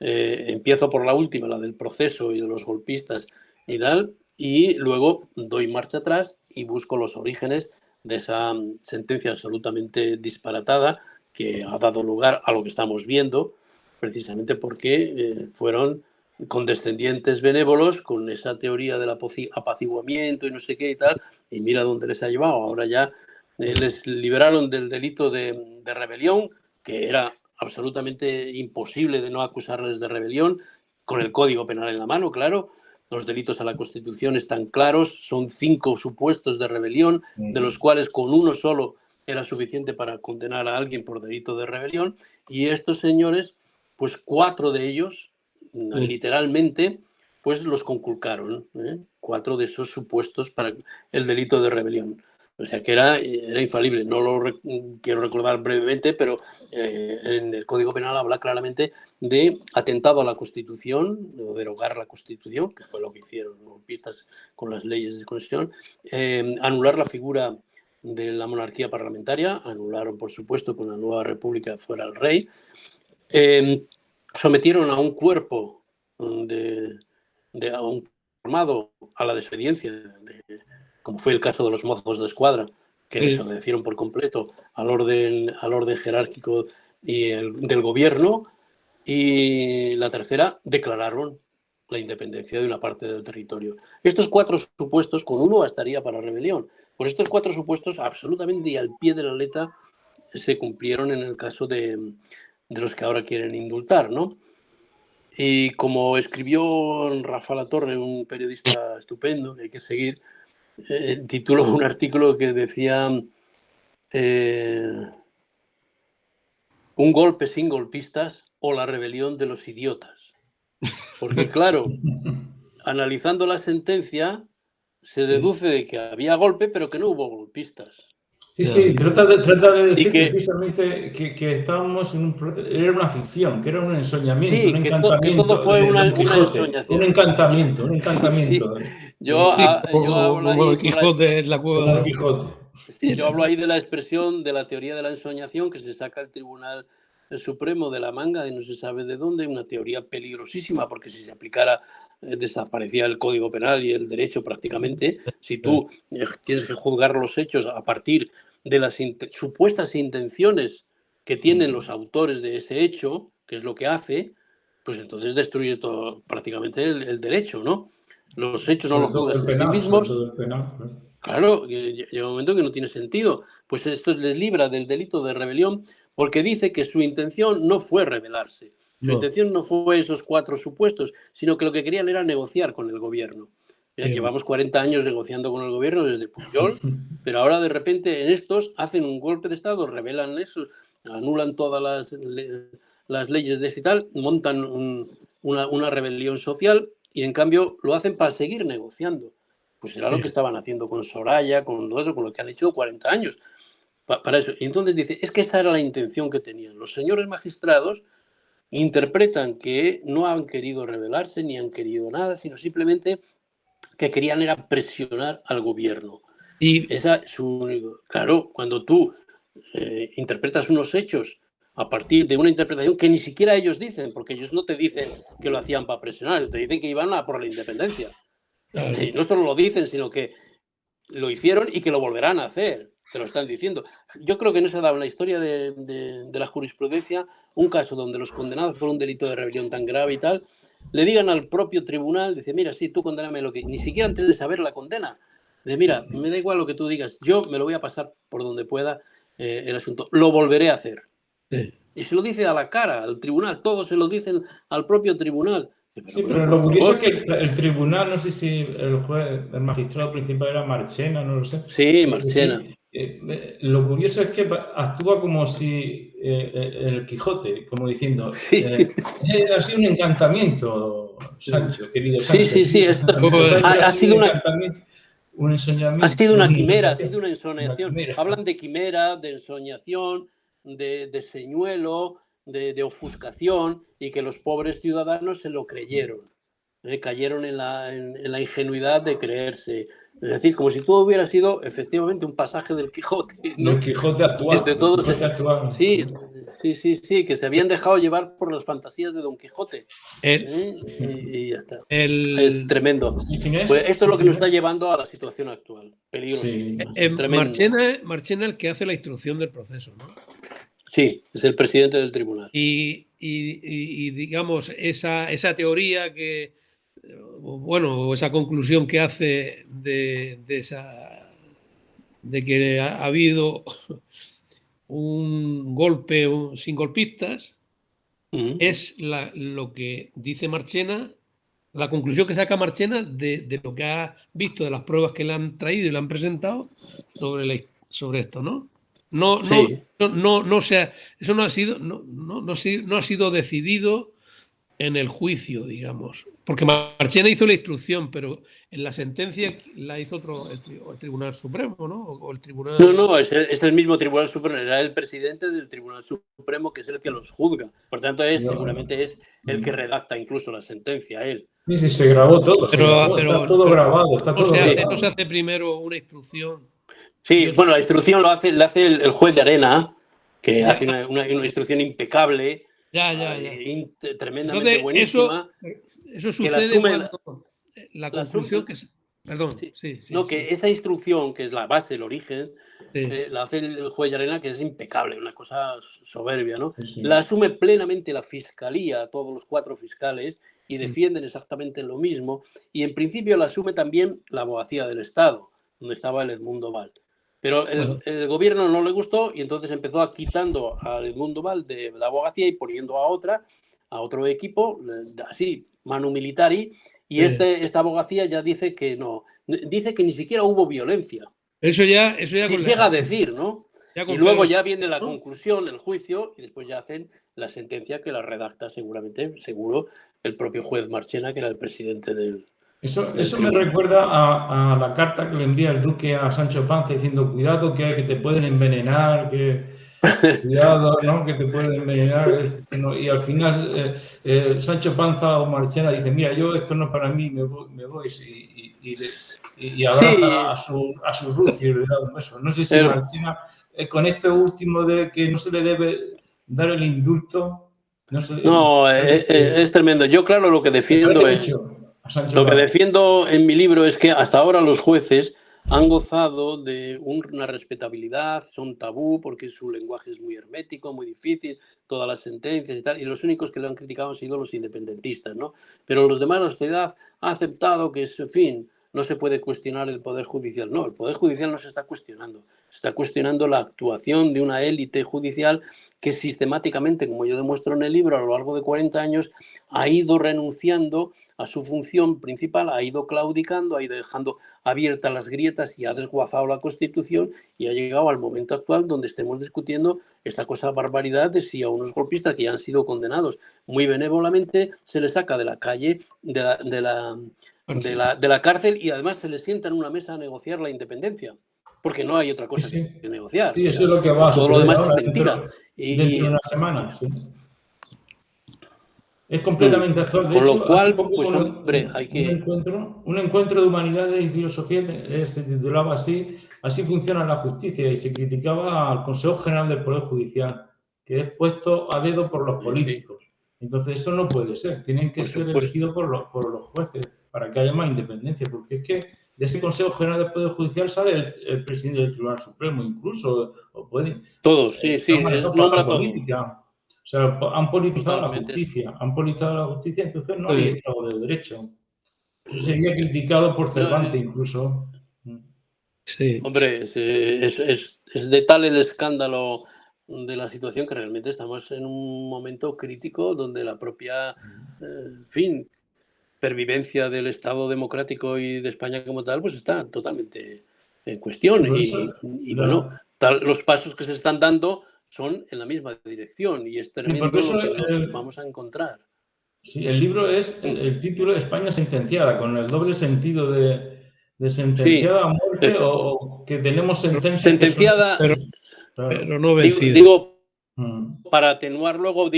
Empiezo por la última, la del proceso y de los golpistas y tal, y luego doy marcha atrás y busco los orígenes de esa sentencia absolutamente disparatada que ha dado lugar a lo que estamos viendo, precisamente porque fueron condescendientes benévolos con esa teoría del apaciguamiento y no sé qué y tal, y mira dónde les ha llevado. Ahora ya les liberaron del delito de rebelión, que era absolutamente imposible de no acusarles de rebelión, con el Código Penal en la mano, claro. Los delitos a la Constitución están claros, son 5 supuestos de rebelión, de los cuales con uno solo era suficiente para condenar a alguien por delito de rebelión, y estos señores, pues 4 de ellos, literalmente, pues los conculcaron, 4 de esos supuestos para el delito de rebelión. O sea que era infalible. No lo quiero recordar brevemente, pero en el Código Penal habla claramente de atentado a la Constitución, o derogar la Constitución, que fue lo que hicieron los golpistas con las leyes de conexión, anular la figura de la monarquía parlamentaria, anularon, por supuesto, con la nueva república fuera el rey, sometieron a un cuerpo formado a la desobediencia, como fue el caso de los mozos de escuadra, que desobedecieron por completo al orden jerárquico del gobierno, y la tercera, declararon la independencia de una parte del territorio. Estos 4 supuestos, con uno bastaría para la rebelión. Pues estos 4 supuestos, absolutamente y al pie de la letra, se cumplieron en el caso de los que ahora quieren indultar, ¿no? Y como escribió Rafa Latorre, un periodista estupendo que hay que seguir, tituló un artículo que decía un golpe sin golpistas o la rebelión de los idiotas. Porque claro, analizando la sentencia, se deduce de que había golpe, pero que no hubo golpistas.
Sí, trata de decir precisamente que estábamos en un proceso, era una ficción, que era un ensoñamiento, un encantamiento.
Que todo fue una ensoñación.
Un encantamiento.
Sí. Yo hablo ahí
Don Quijote en la cueva.
Don Quijote.
Yo hablo ahí de la expresión de la teoría de la ensoñación que se saca el Tribunal Supremo de la manga y no se sabe de dónde, una teoría peligrosísima, porque si se aplicara desaparecía el Código Penal y el derecho prácticamente. Si tú tienes que juzgar los hechos a partir de las supuestas intenciones que tienen los autores de ese hecho, que es lo que hace, pues entonces destruye todo prácticamente el derecho, ¿no? Los hechos no los juzgas en sí mismos. Claro, llega un momento en que no tiene sentido. Pues esto les libra del delito de rebelión porque dice que su intención no fue rebelarse. Su intención no fue esos 4 supuestos, sino que lo que querían era negociar con el gobierno. Llevamos 40 años negociando con el gobierno desde Pujol, pero ahora de repente en estos hacen un golpe de Estado, revelan eso, anulan todas las leyes de este y tal, montan una rebelión social y en cambio lo hacen para seguir negociando. Pues era lo que estaban haciendo con Soraya, con lo otro, con lo que han hecho 40 años. Para eso. Y entonces dice, es que esa era la intención que tenían. Los señores magistrados interpretan que no han querido rebelarse ni han querido nada, sino simplemente que querían era presionar al gobierno. Y esa es su único. Claro, cuando tú interpretas unos hechos a partir de una interpretación que ni siquiera ellos dicen, porque ellos no te dicen que lo hacían para presionar, te dicen que iban a por la independencia. Claro. Y no solo lo dicen, sino que lo hicieron y que lo volverán a hacer. Te lo están diciendo. Yo creo que no se ha dado en la historia de la jurisprudencia un caso donde los condenados por un delito de rebelión tan grave y tal, le digan al propio tribunal, dice, mira, sí, tú condéname lo que... Ni siquiera antes de saber la condena. Dice, mira, me da igual lo que tú digas, yo me lo voy a pasar por donde pueda el asunto. Lo volveré a hacer. Sí. Y se lo dice a la cara, al tribunal, todos se lo dicen al propio tribunal.
Sí, pero lo curioso es que el tribunal, no sé si el magistrado principal era Marchena, no lo sé.
Sí, Marchena.
Lo curioso es que actúa como si el Quijote, como diciendo, ha sido un encantamiento, Sancho, querido Sancho.
Sí, ha sido
un ensoñamiento.
Ha sido una quimera, ha sido una ensoñación. Hablan de quimera, de ensoñación, de señuelo, de ofuscación, y que los pobres ciudadanos se lo creyeron. Cayeron en la ingenuidad de creerse. Es decir, como si todo hubiera sido efectivamente un pasaje del Quijote, ¿no?
El Quijote actual.
Sí, que se habían dejado llevar por las fantasías de Don Quijote. Y ya está. Es tremendo. Pues esto es lo que nos está llevando a la situación actual. Peligrosísima.
Marchena el que hace la instrucción del proceso, ¿no?
Sí, es el presidente del tribunal.
Y digamos, esa teoría que, bueno, esa conclusión que hace de que ha habido un golpe sin golpistas, es lo que dice Marchena, la conclusión que saca Marchena de lo que ha visto, de las pruebas que le han traído y le han presentado sobre esto, ¿no? Eso no ha sido decidido en el juicio, digamos. Porque Marchena hizo la instrucción, pero en la sentencia la hizo el Tribunal Supremo, ¿no? O el Tribunal...
No, es el mismo Tribunal Supremo, era el presidente del Tribunal Supremo, que es el que los juzga. Por tanto, seguramente es el que redacta incluso la sentencia, él.
Sí, sí, se grabó todo,
pero
está todo grabado, está todo grabado.
No se hace primero una instrucción.
Sí, bueno, la instrucción la hace el juez de Arena, que hace una instrucción impecable, tremendamente buenísima.
Eso sucede cuando la conclusión que... Perdón,
que esa instrucción, que es la base, el origen, la hace el juez de Arena, que es impecable, una cosa soberbia, ¿no? Sí. La asume plenamente la Fiscalía, todos los 4 fiscales, y defienden exactamente lo mismo, y en principio la asume también la Abogacía del Estado, donde estaba el Edmundo Val. Pero el gobierno no le gustó y entonces empezó quitando al Edmundo Val de la abogacía y poniendo a otro equipo, así, manu militari, y esta abogacía ya dice que no, dice que ni siquiera hubo violencia.
Eso ya
llega a decir, ¿no? Y luego ya viene la conclusión, el juicio, y después ya hacen la sentencia que la redacta seguro, el propio juez Marchena, que era el presidente del...
Eso me recuerda a la carta que le envía el duque a Sancho Panza diciendo cuidado que te pueden envenenar, cuidado, ¿no? Que te pueden envenenar. ¿No? Y al final Sancho Panza o Marchena dice, mira, yo esto no es para mí, me voy y abraza a su Rucio y le da un beso. No sé si Marchena, con esto último de que no se le debe dar el indulto...
es tremendo. Yo, claro, lo que defiendo es... Lo que defiendo en mi libro es que hasta ahora los jueces han gozado de una respetabilidad, son tabú porque su lenguaje es muy hermético, muy difícil, todas las sentencias y tal, y los únicos que lo han criticado han sido los independentistas, ¿no? Pero los demás, la sociedad ha aceptado que, en fin, no se puede cuestionar el Poder Judicial. No, el Poder Judicial no se está cuestionando. Se está cuestionando la actuación de una élite judicial que sistemáticamente, como yo demuestro en el libro, a lo largo de 40 años, ha ido renunciando a su función principal, ha ido claudicando, ha ido dejando abiertas las grietas y ha desguazado la Constitución y ha llegado al momento actual donde estemos discutiendo esta cosa barbaridad de si a unos golpistas que ya han sido condenados muy benévolamente se les saca de la calle, de la cárcel y además se les sienta en una mesa a negociar la independencia. Porque no hay otra cosa que negociar.
Sí, eso es lo que va a suceder.
Todo lo demás es mentira.
Dentro de una semana, sí. Es completamente actual. De
Con
hecho,
lo cual, pues hombre, hay que...
Un encuentro de humanidades y filosofía se titulaba así funciona la justicia, y se criticaba al Consejo General del Poder Judicial, que es puesto a dedo por los políticos. Entonces eso no puede ser, tienen que ser elegidos por los jueces para que haya más independencia, porque es que de ese Consejo General del Poder Judicial sale el presidente del Tribunal Supremo, incluso, o pueden...
Todos, sí, nombra todo.
O sea, han politizado la justicia, entonces no hay Estado de Derecho. Eso sería criticado por Cervantes incluso.
Sí. Hombre, es de tal el escándalo de la situación que realmente estamos en un momento crítico donde la propia, pervivencia del Estado democrático y de España como tal, pues está totalmente en cuestión. Y bueno, los pasos que se están dando son en la misma dirección y es tremendo lo que nos vamos a encontrar.
Sí, el libro el título de España sentenciada, con el doble sentido de sentenciada a muerte o que tenemos
sentenciada,
pero no vencida.
Digo, para atenuar luego,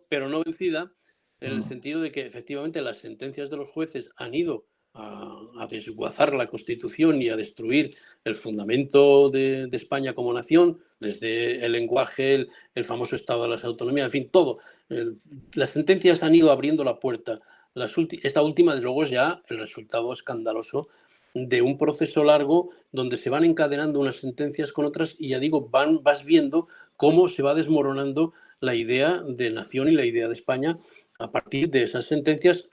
pero no vencida, en el sentido de que efectivamente las sentencias de los jueces han ido a desguazar la Constitución y a destruir el fundamento de España como nación, desde el lenguaje, el famoso Estado de las Autonomías, en fin, todo. Las sentencias han ido abriendo la puerta. Esta última, desde luego, es ya el resultado escandaloso de un proceso largo donde se van encadenando unas sentencias con otras y ya digo, vas viendo cómo se va desmoronando la idea de nación y la idea de España a partir de esas sentencias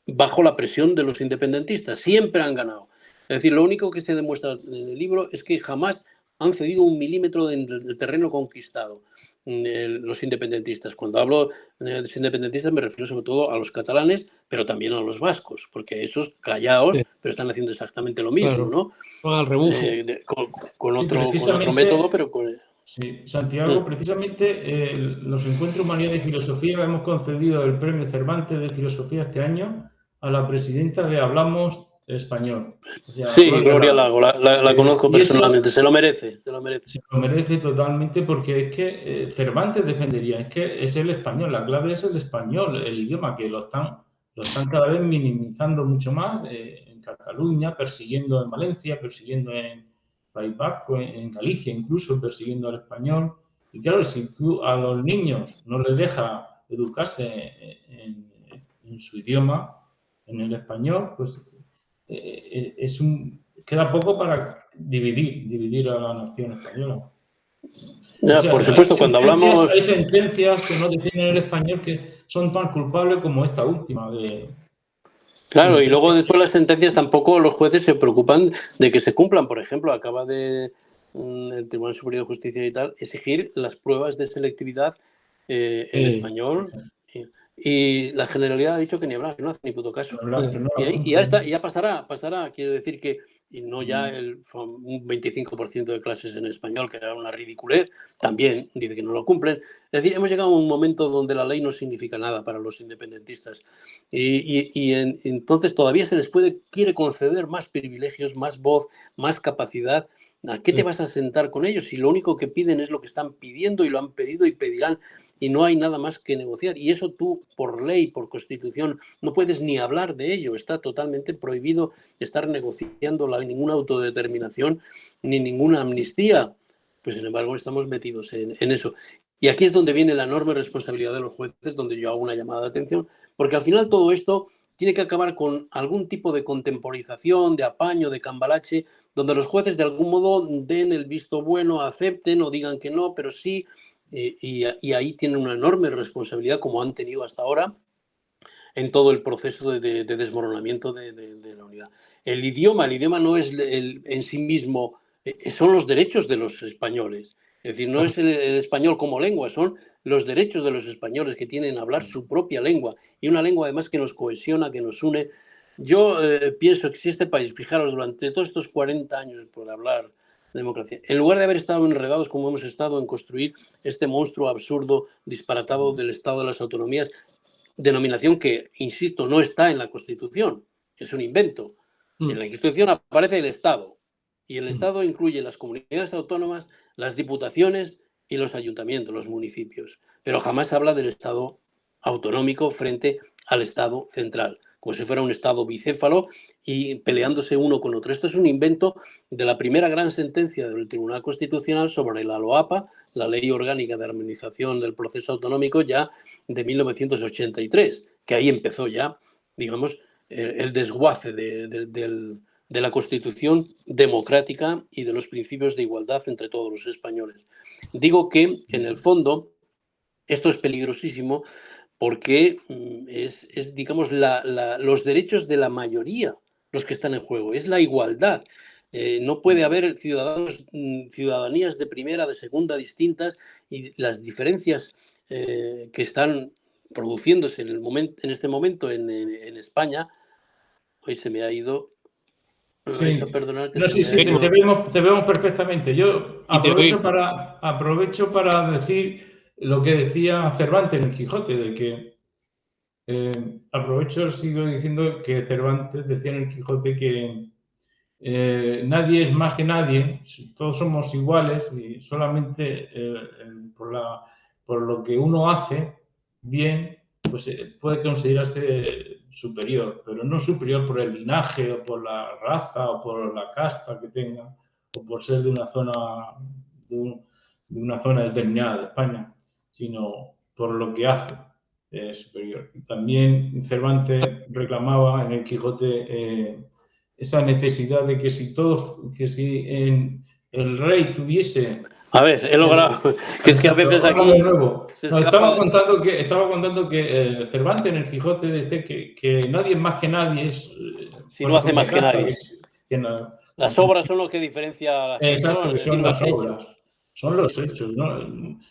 bajo la presión de los independentistas. Siempre han ganado. Es decir, lo único que se demuestra en el libro es que jamás han cedido un milímetro del terreno conquistado los independentistas. Cuando hablo de los independentistas me refiero sobre todo a los catalanes, pero también a los vascos, porque esos callaos, pero están haciendo exactamente lo mismo, ¿no?
Al rebufo.
Con otro método, pero con...
Sí, Santiago, precisamente los encuentros Humanidad y Filosofía hemos concedido el premio Cervantes de Filosofía este año a la presidenta de Hablamos Español. O sea,
Sí, Gloria Lago, la conozco
y eso
personalmente, se lo merece, se lo merece.
se lo merece totalmente porque es que Cervantes defendería, es que es el español, la clave es el español, el idioma que lo están cada vez minimizando mucho más en Cataluña, persiguiendo en Valencia, persiguiendo en País Vasco, en Galicia incluso, persiguiendo al español. Y claro, si tú a los niños no les dejas educarse en su idioma, en el español, pues queda poco para dividir a la nación española.
Ya,
O sea,
por supuesto, cuando hablamos...
hay sentencias que no definen el español que son tan culpables como esta última.
Claro, y luego después las sentencias tampoco los jueces se preocupan de que se cumplan. Por ejemplo, acaba de el Tribunal Superior de Justicia y tal exigir las pruebas de selectividad en español, y la Generalidad ha dicho que ni hablar, que no hace ni puto caso. Y ya pasará, quiero decir que, y no ya un 25% de clases en español, que era una ridiculez, también dice que no lo cumplen. Es decir, hemos llegado a un momento donde la ley no significa nada para los independentistas. Entonces todavía se les quiere conceder más privilegios, más voz, más capacidad. ¿A qué te vas a sentar con ellos si lo único que piden es lo que están pidiendo y lo han pedido y pedirán, y no hay nada más que negociar? Y eso tú, por ley, por constitución, no puedes ni hablar de ello. Está totalmente prohibido estar negociando ninguna autodeterminación ni ninguna amnistía. Pues sin embargo estamos metidos en eso. Y aquí es donde viene la enorme responsabilidad de los jueces, donde yo hago una llamada de atención, porque al final todo esto tiene que acabar con algún tipo de contemporización, de apaño, de cambalache, donde los jueces de algún modo den el visto bueno, acepten o digan que no, pero sí, y ahí tienen una enorme responsabilidad, como han tenido hasta ahora, en todo el proceso de desmoronamiento de la unidad. El idioma no es en sí mismo, son los derechos de los españoles. Es decir, no es el español como lengua, son los derechos de los españoles que tienen a hablar su propia lengua, y una lengua además que nos cohesiona, que nos une. Yo pienso que si este país, fijaros, durante todos estos 40 años por hablar de democracia, en lugar de haber estado enredados como hemos estado en construir este monstruo absurdo, disparatado del Estado de las Autonomías, denominación que, insisto, no está en la Constitución, es un invento. En la Constitución aparece el Estado, y el Estado incluye las comunidades autónomas, las diputaciones y los ayuntamientos, los municipios, pero jamás habla del Estado autonómico frente al Estado central, como si fuera un Estado bicéfalo y peleándose uno con otro. Esto es un invento de la primera gran sentencia del Tribunal Constitucional sobre la LOAPA, la Ley Orgánica de Armonización del Proceso Autonómico, ya de 1983, que ahí empezó ya, digamos, el desguace de la Constitución democrática y de los principios de igualdad entre todos los españoles. Digo que, en el fondo, esto es peligrosísimo porque es digamos, los derechos de la mayoría los que están en juego, es la igualdad. No puede haber ciudadanías de primera, de segunda, distintas, y las diferencias que están produciéndose en este momento en España. Hoy se me ha ido.
Sí, te vemos perfectamente. Yo aprovecho para decir lo que decía Cervantes en el Quijote, de que sigo diciendo que Cervantes decía en el Quijote que nadie es más que nadie, todos somos iguales y solamente por lo que uno hace bien, pues puede considerarse superior, pero no superior por el linaje o por la raza o por la casta que tenga o por ser de una zona determinada de España, sino por lo que hace superior. También Cervantes reclamaba en el Quijote esa necesidad de que si el rey tuviese...
A ver, he logrado. Es que a veces aquí...
De nuevo. Estaba contando que Cervantes en el Quijote dice que nadie es más que nadie.
Si no hace más que nadie. Las obras son lo que diferencia a las personas.
Exacto, que son las obras. Son los hechos,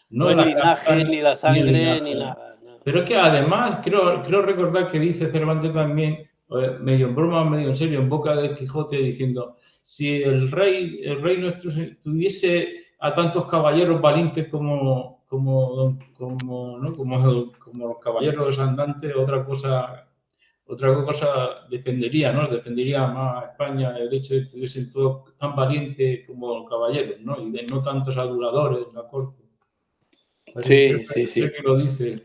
no
el linaje, ni la sangre, ni nada.
Pero es que además, creo recordar que dice Cervantes también, medio en broma, medio en serio, en boca del Quijote, diciendo: si el rey nuestro tuviese a tantos caballeros valientes como los caballeros andantes, otra cosa defendería, ¿no? Defendería más a España el hecho de que sean todos tan valientes como los caballeros, ¿no? Y de no tantos aduladores en la corte.
Sí,
Creo que lo dice.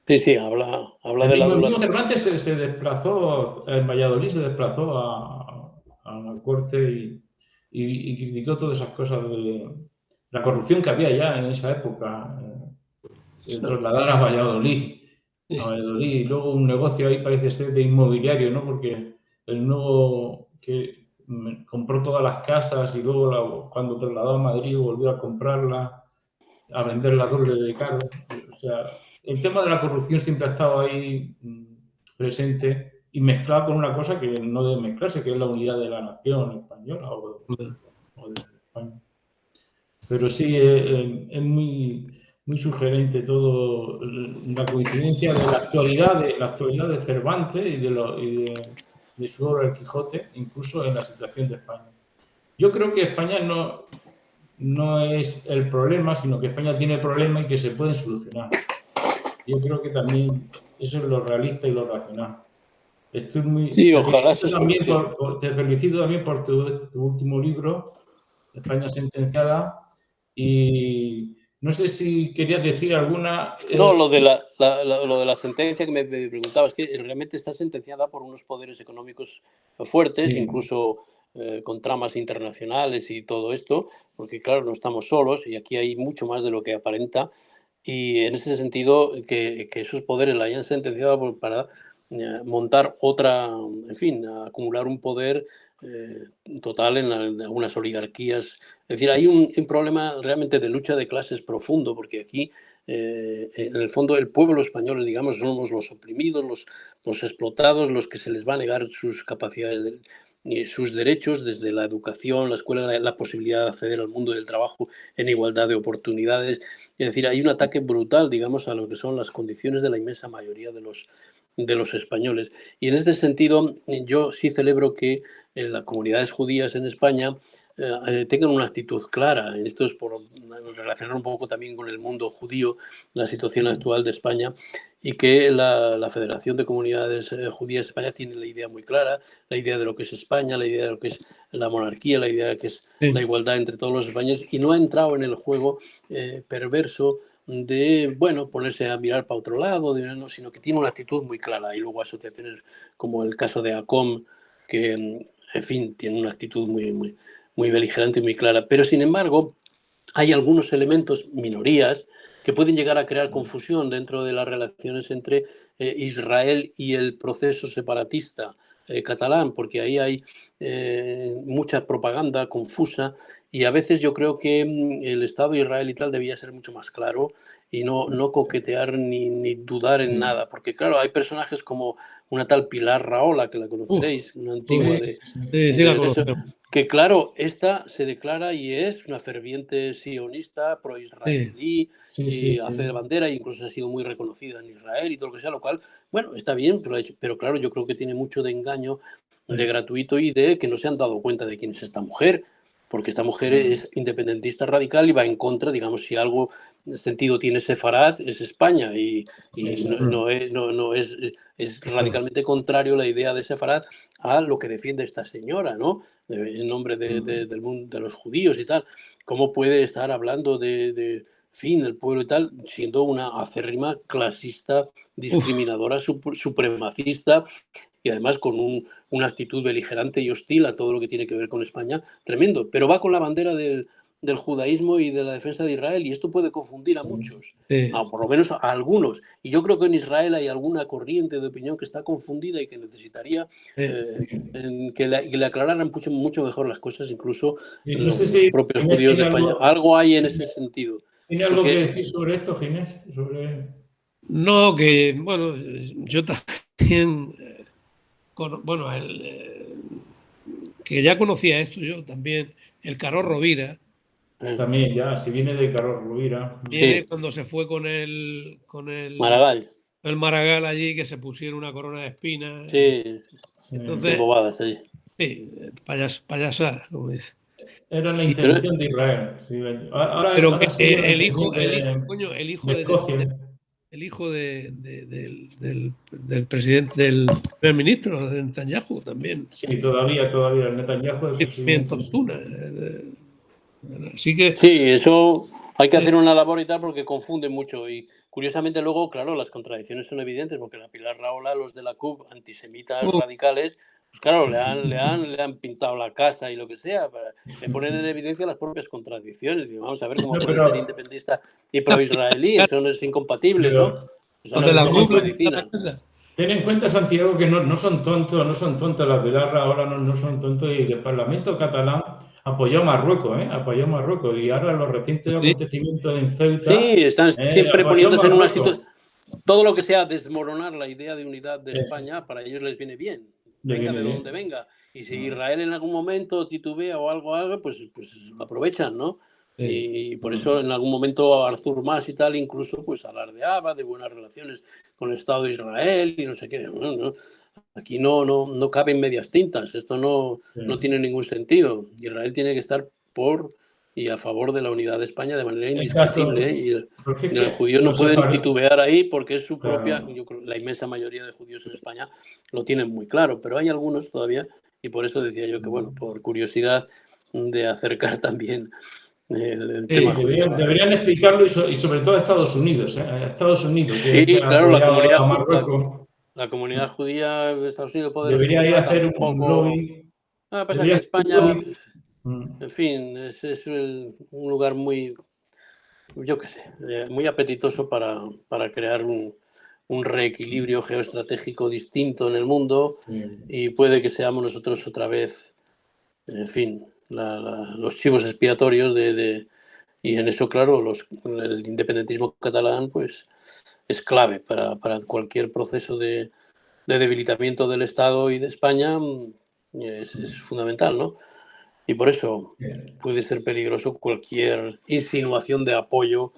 Sí, habla de la
El mismo
adulación.
Cervantes se desplazó, en Valladolid se desplazó a la corte y criticó todas esas cosas de la corrupción que había ya en esa época, trasladar a Valladolid. Y luego un negocio ahí parece ser de inmobiliario, ¿no? Porque el nuevo que compró todas las casas y luego cuando trasladó a Madrid volvió a comprarla, a venderla doble de caro. O sea, el tema de la corrupción siempre ha estado ahí presente y mezclado con una cosa que no debe mezclarse, que es la unidad de la nación española o de España. Pero sí, es muy sugerente todo la coincidencia de la actualidad de Cervantes y de su obra El Quijote, incluso en la situación de España. Yo creo que España no es el problema, sino que España tiene problemas y que se pueden solucionar. Yo creo que también eso es lo realista y lo racional.
Sí, ojalá se solucione.
Te felicito también por tu último libro, España sentenciada, y no sé si querías decir alguna...
No, lo de la sentencia que me preguntaba es que realmente está sentenciada por unos poderes económicos fuertes,
Sí.
incluso con tramas internacionales y todo esto, porque claro, no estamos solos y aquí hay mucho más de lo que aparenta. Y en ese sentido, que esos poderes la hayan sentenciado para montar otra, en fin, acumular un poder total en algunas oligarquías. Es decir, hay un problema realmente de lucha de clases profundo, porque aquí, en el fondo, el pueblo español, digamos, somos los oprimidos, los explotados, los que se les va a negar sus capacidades sus derechos, desde la educación, la escuela, la posibilidad de acceder al mundo del trabajo en igualdad de oportunidades. Es decir, hay un ataque brutal, digamos, a lo que son las condiciones de la inmensa mayoría de los españoles. Y en este sentido, yo sí celebro que las comunidades judías en España tengan una actitud clara. Esto es por relacionar un poco también con el mundo judío, la situación actual de España, y que la Federación de Comunidades Judías de España tiene la idea muy clara, la idea de lo que es España, la idea de lo que es la monarquía, la idea de que es la igualdad entre todos los españoles, y no ha entrado en el juego perverso de, bueno, ponerse a mirar para otro lado, no, sino que tiene una actitud muy clara. Y luego asociaciones como el caso de ACOM, que, en fin, tiene una actitud muy beligerante y muy clara. Pero, sin embargo, hay algunos elementos, minorías, que pueden llegar a crear confusión dentro de las relaciones entre Israel y el proceso separatista catalán, porque ahí hay mucha propaganda confusa y a veces yo creo que el Estado de Israel y tal debía ser mucho más claro y no coquetear ni dudar en nada, porque claro, hay personajes como una tal Pilar Rahola, que la conoceréis, una antigua
la conocemos.
Que claro, esta se declara y es una ferviente sionista, pro-israelí, y hace de bandera, e incluso ha sido muy reconocida en Israel y todo lo que sea, lo cual, bueno, está bien, pero claro, yo creo que tiene mucho de engaño, de gratuito y de que no se han dado cuenta de quién es esta mujer, porque esta mujer es independentista radical y va en contra, digamos, si algo sentido tiene Sefarad, es España, y es radicalmente contrario la idea de Sefarad a lo que defiende esta señora, ¿no? En nombre del mundo de los judíos y tal. ¿Cómo puede estar hablando de fin del pueblo y tal, siendo una acérrima clasista, discriminadora, supremacista y además con una actitud beligerante y hostil a todo lo que tiene que ver con España, tremendo, pero va con la bandera del judaísmo y de la defensa de Israel y esto puede confundir a muchos, por lo menos a algunos, y yo creo que en Israel hay alguna corriente de opinión que está confundida y que necesitaría que le aclararan mucho mejor las cosas, incluso
no
los
sé si
propios
Ginés
judíos de España. Algo hay en ese sentido.
¿Tiene algo que decir sobre esto, Ginés?
No, que bueno, yo también, bueno, que ya conocía esto yo también, el Carol Rovira.
También ya, si viene de Carol Rovira.
Viene cuando se fue con
Maragall.
El Maragall allí, que se pusieron una corona de espinas.
Sí,
entonces,
de bobadas allí.
Sí, payasada, como dice.
Era la
Pero,
intervención de Israel. Sí,
pero
ahora
que
sigue la
el hijo,
intervención
coño,
de Escocia.
el hijo del presidente, del primer ministro, de Netanyahu, también.
Sí, todavía, el Netanyahu, el
Bien
presidente.
tontuna. Así que.
Sí, eso hay que hacer una labor y tal porque confunde mucho. Y curiosamente luego, claro, las contradicciones son evidentes porque la Pilar Rahola, los de la CUP, antisemitas radicales, pues claro, le han pintado la casa y lo que sea. Me ponen en evidencia las propias contradicciones. Y vamos a ver cómo
No,
puede ser independentista y pro-israelí. Eso no es incompatible, ¿no?
pero
Pues
Los
ahora
de la
mismo
CUP
con
le pintan la
medicina.
casa.
ten en cuenta, Santiago, que no son tontos, las Pilar Rahola no son tontos, y el Parlamento catalán apoyó a Marruecos, apoyó a Marruecos, y ahora los recientes
Sí,
acontecimientos en Ceuta,
Sí, están siempre
apoyó a
poniéndose en una
Marruecos.
situación. Todo lo que sea desmoronar la idea de unidad de
Eso,
España, para ellos les viene bien,
le
venga
viene
de donde
bien.
venga. Y si Israel en algún momento titubea o algo, pues lo aprovechan, ¿no?
sí.
Y por eso en algún momento Artur Mas y tal incluso pues alardeaba de buenas relaciones con el Estado de Israel y no sé qué. No. Aquí no caben medias tintas, esto no tiene ningún sentido. Israel tiene que estar por y a favor de la unidad de España de manera indiscutible, ¿eh?
Exacto. Porque es
Y los
que
judíos no
los
pueden
sefardíes,
titubear ahí porque es su propia,
claro,
yo creo, la inmensa mayoría de judíos en España lo tienen muy claro, pero hay algunos todavía, y por eso decía yo que, bueno, por curiosidad de acercar también el tema judío.
deberían explicarlo, y sobre todo a Estados Unidos, a Estados Unidos, que
Sí,
ha
claro,
apoyado a Marruecos,
la comunidad judía de Estados Unidos
debería ir a
poderosísima
hacer un
tampoco.
lobby,
Pasa
debería
que
hacer un
España,
lobby.
en fin, es un lugar muy, yo qué sé, muy apetitoso para crear un reequilibrio geoestratégico distinto en el mundo y puede que seamos nosotros otra vez, en fin, los chivos expiatorios y en eso, claro, el independentismo catalán pues es clave para cualquier proceso de debilitamiento del Estado y de España, es fundamental, ¿no? Y por eso puede ser peligroso cualquier insinuación de apoyo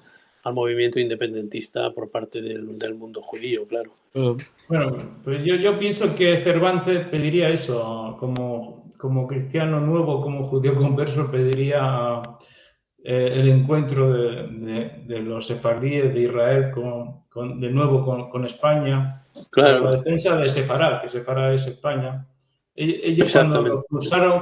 al movimiento independentista por parte del mundo judío, claro.
Bueno, pues yo pienso que Cervantes pediría eso, como cristiano nuevo, como judío converso, pediría el encuentro de los sefardíes de Israel de nuevo con España, para la
Claro,
defensa de Sefarad, que Sefarad es España. Ellos
exactamente.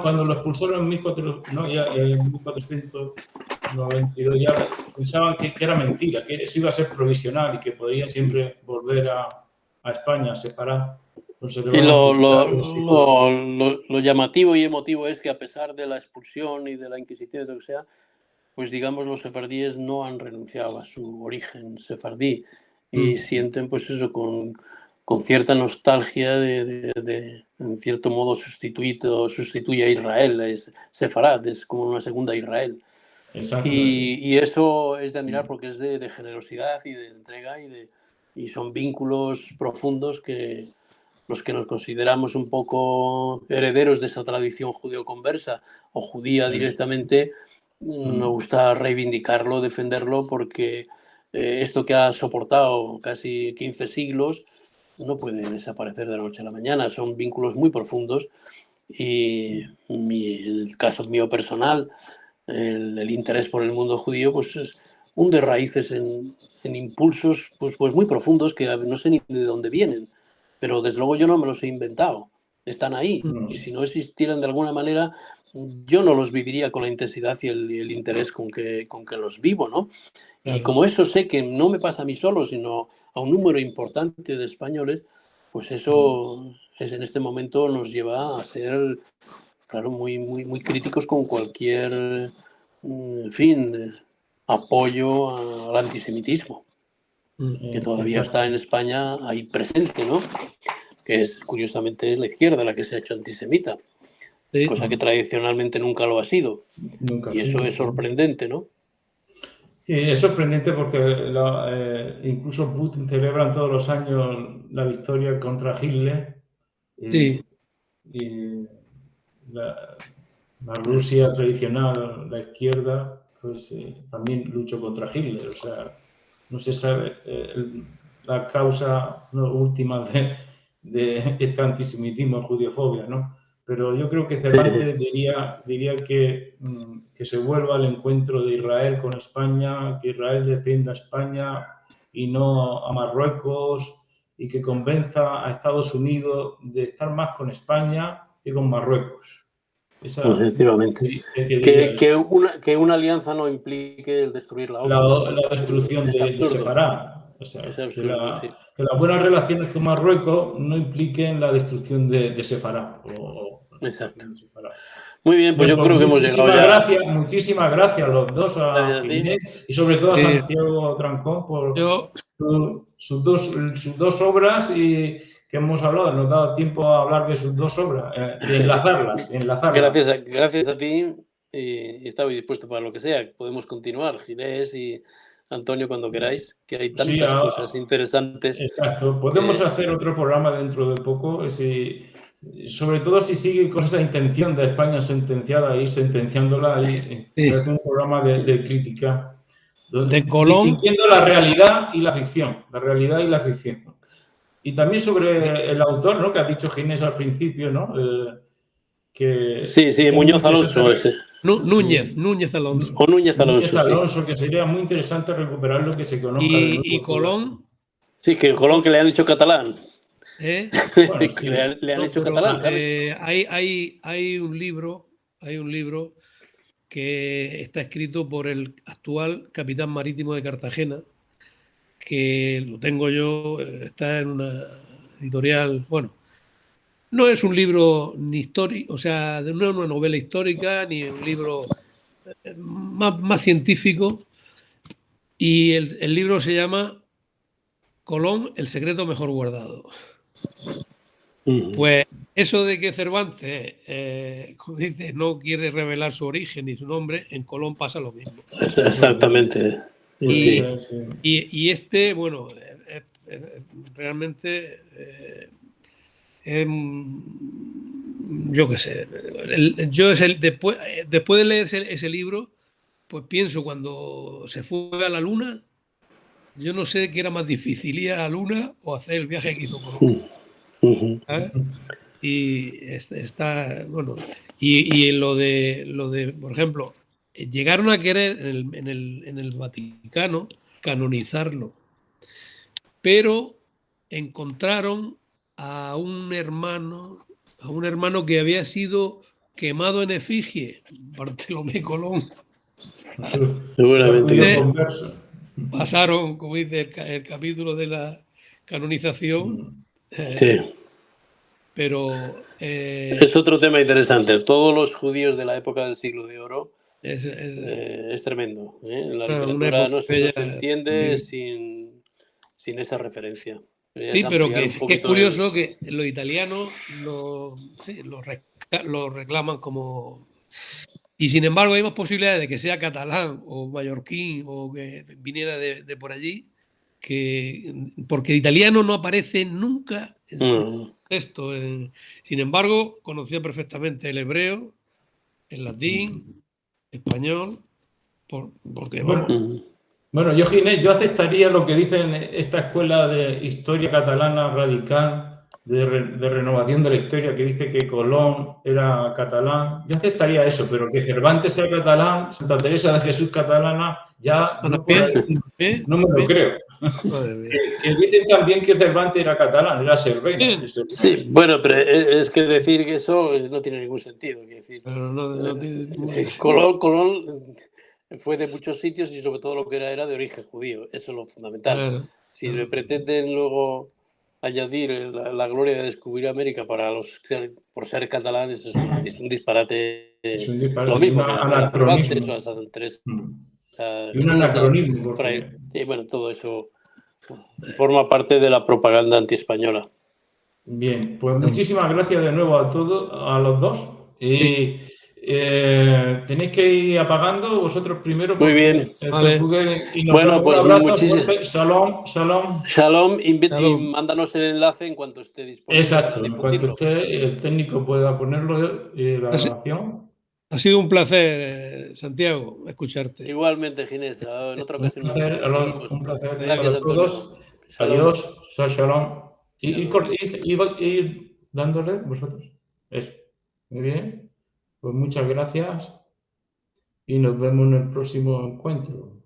cuando lo expulsaron en 1492, ya pensaban que era mentira, que eso iba a ser provisional y que podían siempre volver a España, Sefarad. Entonces le
Y
van a fusilar y así.
lo llamativo y emotivo es que a pesar de la expulsión y de la Inquisición y de lo que sea, pues digamos los sefardíes no han renunciado a su origen sefardí y sienten pues eso con cierta nostalgia en cierto modo sustituye a Israel, es Sefarad, es como una segunda Israel.
Exactamente.
Y eso es de admirar porque es de generosidad y de entrega y son vínculos profundos que los que nos consideramos un poco herederos de esa tradición judeo-conversa o judía directamente, me gusta reivindicarlo, defenderlo, porque esto que ha soportado casi 15 siglos no puede desaparecer de la noche a la mañana. Son vínculos muy profundos y el caso mío personal, el interés por el mundo judío, pues hunde raíces en impulsos pues muy profundos que no sé ni de dónde vienen, pero desde luego yo no me los he inventado, están ahí y si no existieran de alguna manera yo no los viviría con la intensidad y el interés con que los vivo, ¿no? Y
Claro.
como eso sé que no me pasa a mí solo, sino a un número importante de españoles, pues eso en este momento nos lleva a ser, claro, muy críticos con cualquier, en fin, apoyo al antisemitismo, que todavía
Exacto.
está en España ahí presente, ¿no? Que es curiosamente la izquierda la que se ha hecho antisemita,
Sí.
cosa que tradicionalmente nunca lo ha sido.
Nunca ha
Y eso
sido.
es sorprendente, ¿no?
Sí, es sorprendente porque incluso Putin celebra todos los años la victoria contra Hitler, y,
Sí.
y la Rusia tradicional, la izquierda, pues también luchó contra Hitler. O sea, no se sabe la causa última de este antisemitismo, judiofobia, ¿no? pero yo creo que Cervantes diría que se vuelva al encuentro de Israel con España, que Israel defienda a España y no a Marruecos, y que convenza a Estados Unidos de estar más con España que con Marruecos.
Efectivamente. Que una alianza no implique el destruir la otra.
La destrucción de separar. O sea,
es absurdo,
que las buenas relaciones con Marruecos no impliquen la destrucción de separar.
Exacto. Muy bien, pues yo creo que hemos llegado ya.
Muchísimas gracias a los dos, a Ginés y sobre todo a Santiago Trancón por sus dos obras y que hemos hablado. Nos ha dado tiempo a hablar de sus dos obras y enlazarlas.
Gracias a ti y estaba dispuesto para lo que sea. Podemos continuar, Ginés y Antonio, cuando queráis, que hay tantas cosas interesantes.
Exacto. Podemos hacer otro programa dentro de poco, sobre todo si sigue con esa intención de España sentenciada y sentenciándola ahí, hacer un programa de crítica,
de Colón,
distinguiendo la realidad y la ficción, Y también sobre el autor, ¿no? Que ha dicho Ginés al principio, ¿no?
Sí, Muñoz Alonso ese.
Núñez Alonso.
O Núñez Alonso.
Núñez Alonso, que sería muy interesante recuperarlo, que se conozca de nuevo.
Y Colón.
Sí, que Colón que le han hecho catalán.
Bueno,
sí. le han hecho catalán, ¿sabes?
Hay un libro que está escrito por el actual capitán marítimo de Cartagena, que lo tengo yo, está en una editorial, bueno, no es un libro ni histórico, o sea, no es una novela histórica, ni un libro más científico, y el libro se llama Colón, el secreto mejor guardado. Pues eso de que Cervantes, como dice, no quiere revelar su origen ni su nombre, en Colón pasa lo mismo.
Exactamente.
Y este, bueno, realmente, yo qué sé, después de leer ese libro, pues pienso cuando se fue a la Luna, yo no sé qué era más difícil, ir a la Luna o hacer el viaje que hizo Colón. Y está, bueno, y lo de, por ejemplo, llegaron a querer en el Vaticano canonizarlo, pero encontraron a un hermano que había sido quemado en efigie, Bartolomé Colón.
Seguramente.
Pasaron, como dice el capítulo de la canonización.
Sí.
Pero
es otro tema interesante. Todos los judíos de la época del siglo de oro es tremendo. La literatura no se entiende sin esa referencia.
Sí, pero que es curioso que los italianos lo reclaman como... Y sin embargo hay más posibilidades de que sea catalán o mallorquín o que viniera de por allí, porque italiano no aparece nunca en su texto. Sin embargo, conocía perfectamente el hebreo, el latín, español, porque
bueno, yo aceptaría lo que dicen esta escuela de historia catalana radical, de renovación de la historia, que dice que Colón era catalán. Yo aceptaría eso, pero que Cervantes sea catalán, Santa Teresa de Jesús catalana, ya no me lo creo. Que dicen también que Cervantes era catalán, era Cervera.
Sí, bueno, pero es que decir que eso no tiene ningún sentido. Decir, Colón fue de muchos sitios y sobre todo lo que era de origen judío. Eso es lo fundamental. Si le pretenden luego añadir la gloria de descubrir América por ser catalanes, es un disparate.
Es un disparate.
Lo mismo
que a Cervantes
o a San Andrés.
Y un anacronismo.
Sí, bueno, todo eso forma parte de la propaganda antiespañola.
Bien, pues muchísimas gracias de nuevo a los dos. Tenéis que ir apagando vosotros primero.
Muy bien.
Vale.
Bueno, pues
muchísimas. Shalom.
Shalom. Y mándanos el enlace en cuanto esté disponible.
Exacto, en cuanto el técnico pueda ponerlo, la grabación.
Ha sido un placer, Santiago, escucharte.
Igualmente, Ginés. En otra ocasión.
Un placer a todos. Adiós. Shalom. Y dándole vosotros. Eso. Muy bien, pues muchas gracias y nos vemos en el próximo encuentro.